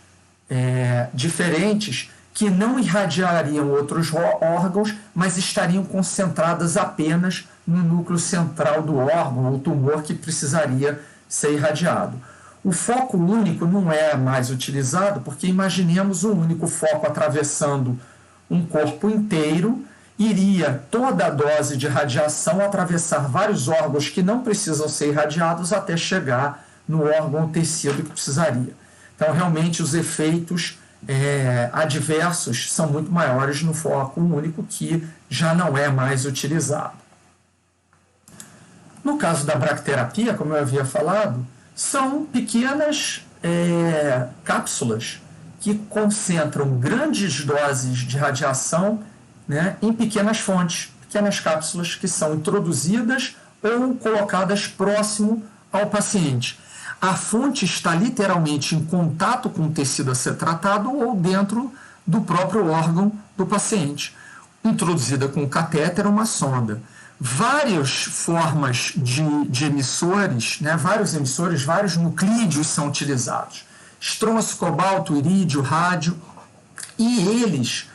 diferentes que não irradiariam outros órgãos, mas estariam concentradas apenas no núcleo central do órgão ou tumor que precisaria ser irradiado. O foco único não é mais utilizado porque imaginemos um único foco atravessando um corpo inteiro, iria toda a dose de radiação atravessar vários órgãos que não precisam ser irradiados até chegar no órgão ou tecido que precisaria. Então, realmente, os efeitos adversos são muito maiores no foco único, que já não é mais utilizado. No caso da braquiterapia, como eu havia falado, são pequenas cápsulas que concentram grandes doses de radiação, em pequenas fontes, pequenas cápsulas que são introduzidas ou colocadas próximo ao paciente. A fonte está literalmente em contato com o tecido a ser tratado ou dentro do próprio órgão do paciente, introduzida com um catéter ou uma sonda. Várias formas de emissores, vários emissores, vários nuclídeos são utilizados. Estronço, cobalto, irídio, rádio, e eles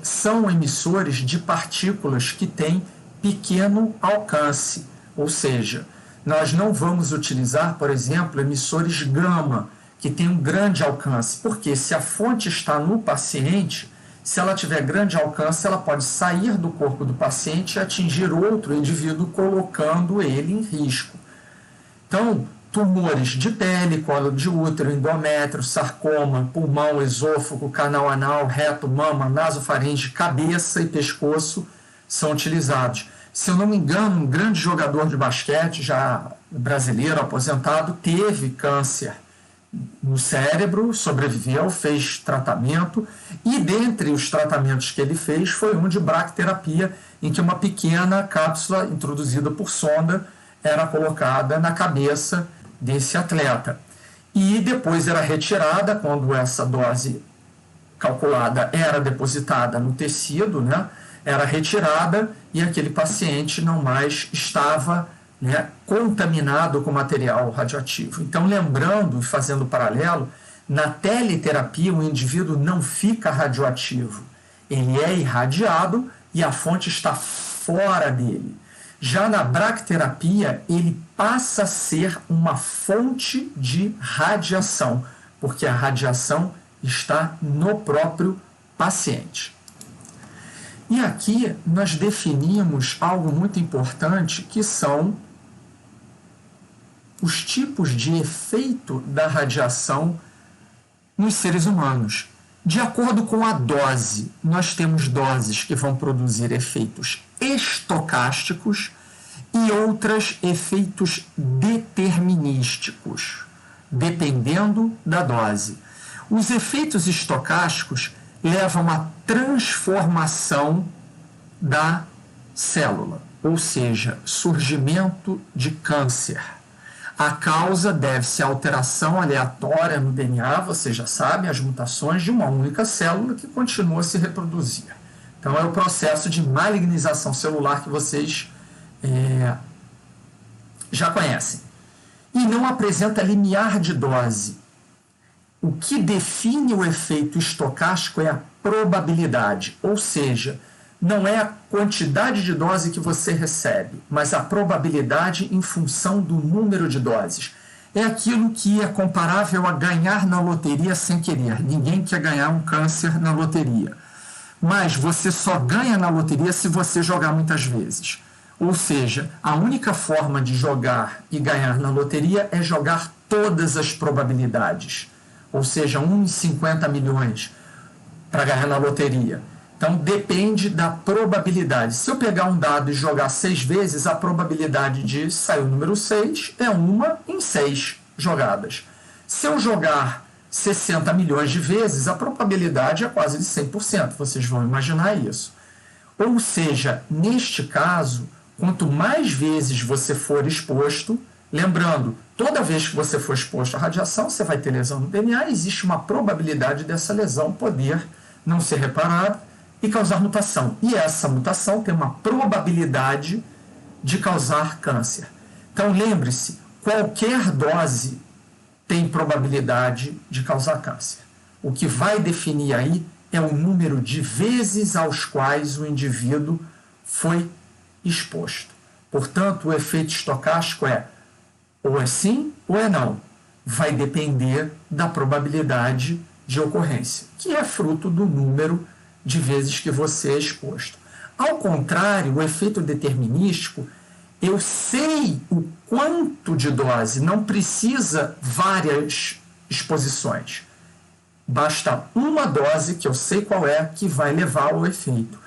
são emissores de partículas que têm pequeno alcance, ou seja, nós não vamos utilizar, por exemplo, emissores gama, que têm um grande alcance, porque se a fonte está no paciente, se ela tiver grande alcance, ela pode sair do corpo do paciente e atingir outro indivíduo, colocando ele em risco. Então, tumores de pele, colo de útero, endométrio, sarcoma, pulmão, esôfago, canal anal, reto, mama, nasofaringe, cabeça e pescoço são utilizados. Se eu não me engano, um grande jogador de basquete, já brasileiro, aposentado, teve câncer no cérebro, sobreviveu, fez tratamento, e dentre os tratamentos que ele fez foi um de braquiterapia, em que uma pequena cápsula introduzida por sonda era colocada na cabeça desse atleta. E depois era retirada, quando essa dose calculada era depositada no tecido, era retirada e aquele paciente não mais estava contaminado com material radioativo. Então, lembrando e fazendo paralelo, na teleterapia o indivíduo não fica radioativo, ele é irradiado e a fonte está fora dele. Já na braquiterapia, ele passa a ser uma fonte de radiação, porque a radiação está no próprio paciente. E aqui nós definimos algo muito importante, que são os tipos de efeito da radiação nos seres humanos. De acordo com a dose, nós temos doses que vão produzir efeitos estocásticos e outras efeitos determinísticos, dependendo da dose. Os efeitos estocásticos levam à transformação da célula, ou seja, surgimento de câncer. A causa deve-se à alteração aleatória no DNA, você já sabe, as mutações de uma única célula que continua a se reproduzir. Então, é o processo de malignização celular que vocês já conhecem. E não apresenta limiar de dose. O que define o efeito estocástico é a probabilidade, ou seja, não é a quantidade de dose que você recebe, mas a probabilidade em função do número de doses. É aquilo que é comparável a ganhar na loteria sem querer. Ninguém quer ganhar um câncer na loteria. Mas você só ganha na loteria se você jogar muitas vezes. Ou seja, a única forma de jogar e ganhar na loteria é jogar todas as probabilidades. Ou seja, 1 em 50 milhões para ganhar na loteria. Então, depende da probabilidade. Se eu pegar um dado e jogar 6 vezes, a probabilidade de sair o número 6 é 1 em 6 jogadas. Se eu jogar 60 milhões de vezes, a probabilidade é quase de 100%. Vocês vão imaginar isso. Ou seja, neste caso, quanto mais vezes você for exposto, lembrando, toda vez que você for exposto à radiação, você vai ter lesão no DNA, existe uma probabilidade dessa lesão poder não ser reparada e causar mutação. E essa mutação tem uma probabilidade de causar câncer. Então, lembre-se, qualquer dose tem probabilidade de causar câncer. O que vai definir aí é o número de vezes aos quais o indivíduo foi exposto. Portanto, o efeito estocástico é ou é sim ou é não. Vai depender da probabilidade de ocorrência, que é fruto do número de vezes que você é exposto. Ao contrário, o efeito determinístico, eu sei o quanto de dose, não precisa várias exposições. Basta uma dose, que eu sei qual é, que vai levar ao efeito.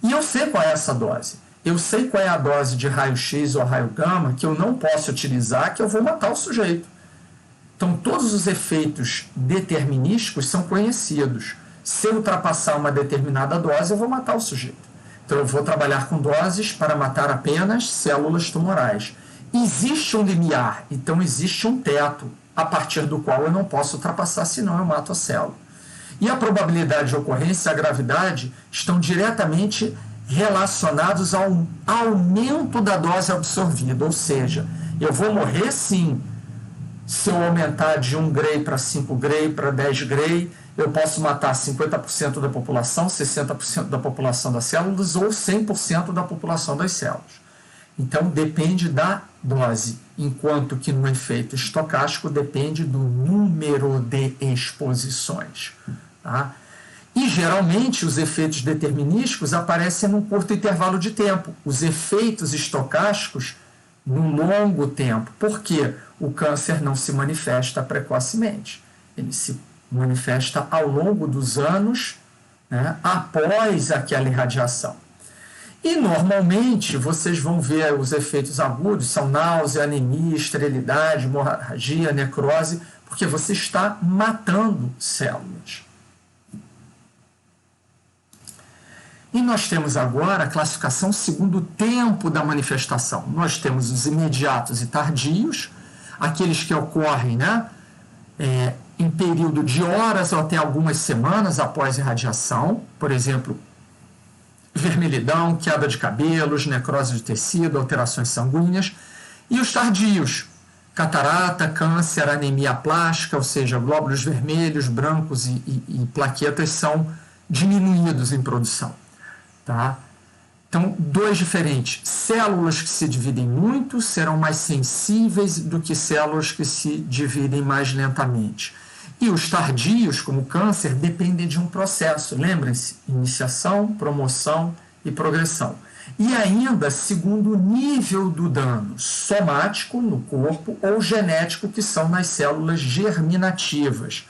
E eu sei qual é essa dose. Eu sei qual é a dose de raio-x ou raio-gama que eu não posso utilizar, que eu vou matar o sujeito. Então, todos os efeitos determinísticos são conhecidos. Se eu ultrapassar uma determinada dose, eu vou matar o sujeito. Então, eu vou trabalhar com doses para matar apenas células tumorais. Existe um limiar, então existe um teto a partir do qual eu não posso ultrapassar, senão eu mato a célula. E a probabilidade de ocorrência e a gravidade estão diretamente relacionados ao aumento da dose absorvida, ou seja, eu vou morrer sim se eu aumentar de 1 Gray para 5 Gray, para 10 Gray, eu posso matar 50% da população, 60% da população das células ou 100% da população das células. Então, depende da dose, enquanto que no efeito estocástico depende do número de exposições. Tá? E, geralmente, os efeitos determinísticos aparecem num curto intervalo de tempo. Os efeitos estocásticos, no longo tempo. Por quê? O câncer não se manifesta precocemente. Ele se manifesta ao longo dos anos, né, após aquela irradiação. E, normalmente, vocês vão ver os efeitos agudos, são náusea, anemia, esterilidade, hemorragia, necrose, porque você está matando células. E nós temos agora a classificação segundo o tempo da manifestação. Nós temos os imediatos e tardios, aqueles que ocorrem, né, em período de horas ou até algumas semanas após a irradiação, por exemplo, vermelhidão, queda de cabelos, necrose de tecido, alterações sanguíneas, e os tardios, catarata, câncer, anemia plástica, ou seja, glóbulos vermelhos, brancos e plaquetas são diminuídos em produção. Tá? Então, dois diferentes. Células que se dividem muito serão mais sensíveis do que células que se dividem mais lentamente. E os tardios, como o câncer, dependem de um processo. Lembrem-se, iniciação, promoção e progressão. E ainda segundo o nível do dano somático no corpo ou genético, que são nas células germinativas.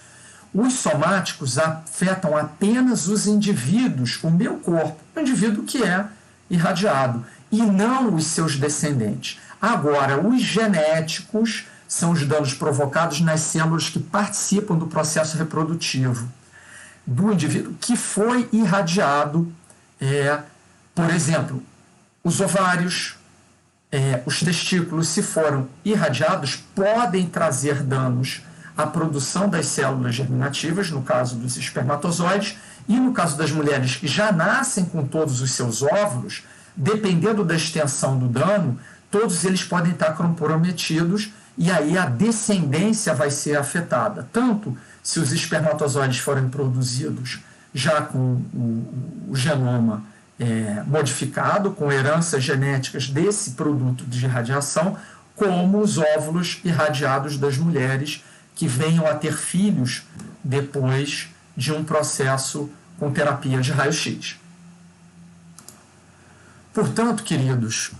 Os somáticos afetam apenas os indivíduos, o meu corpo, o indivíduo que é irradiado, e não os seus descendentes. Agora, os genéticos são os danos provocados nas células que participam do processo reprodutivo do indivíduo que foi irradiado, por exemplo, os ovários, os testículos, se foram irradiados, podem trazer danos à produção das células germinativas, no caso dos espermatozoides, e no caso das mulheres que já nascem com todos os seus óvulos, dependendo da extensão do dano, todos eles podem estar comprometidos e aí a descendência vai ser afetada. Tanto se os espermatozoides forem produzidos já com o genoma modificado, com heranças genéticas desse produto de irradiação, como os óvulos irradiados das mulheres que venham a ter filhos depois de um processo com terapia de raio-x. Portanto, queridos,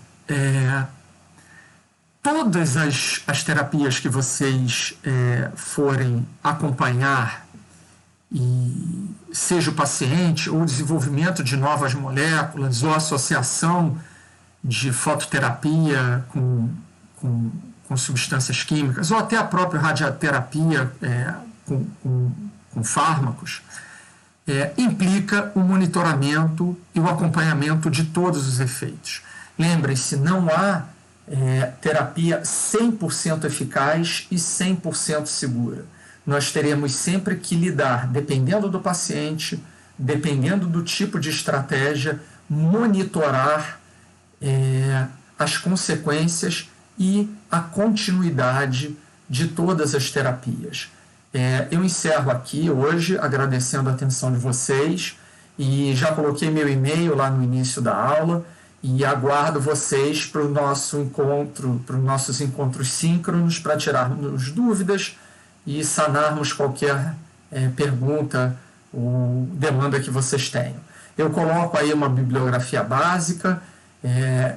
todas as terapias que vocês forem acompanhar, e seja o paciente, ou o desenvolvimento de novas moléculas, ou associação de fototerapia com substâncias químicas, ou até a própria radioterapia com fármacos, implica o monitoramento e o acompanhamento de todos os efeitos. Lembrem-se, não há terapia 100% eficaz e 100% segura. Nós teremos sempre que lidar, dependendo do paciente, dependendo do tipo de estratégia, monitorar as consequências e a continuidade de todas as terapias. Eu encerro aqui hoje agradecendo a atenção de vocês e já coloquei meu e-mail lá no início da aula e aguardo vocês para o nosso encontro, para os nossos encontros síncronos, para tirarmos dúvidas e sanarmos qualquer pergunta ou demanda que vocês tenham. Eu coloco aí uma bibliografia básica,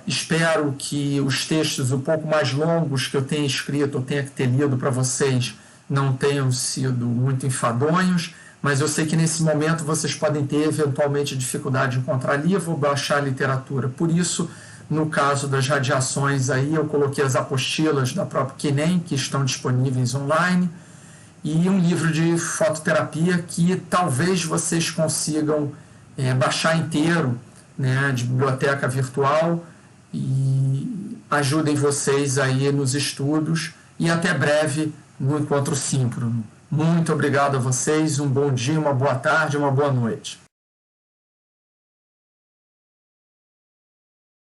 espero que os textos um pouco mais longos que eu tenha escrito, eu tenha que ter lido para vocês, não tenham sido muito enfadonhos, mas eu sei que nesse momento vocês podem ter eventualmente dificuldade de encontrar livro ou baixar literatura. Por isso, no caso das radiações, aí eu coloquei as apostilas da própria Quinem, que estão disponíveis online, e um livro de fototerapia que talvez vocês consigam baixar inteiro, né, de biblioteca virtual, e ajudem vocês aí nos estudos, e até breve no encontro síncrono. Muito obrigado a vocês, um bom dia, uma boa tarde, uma boa noite.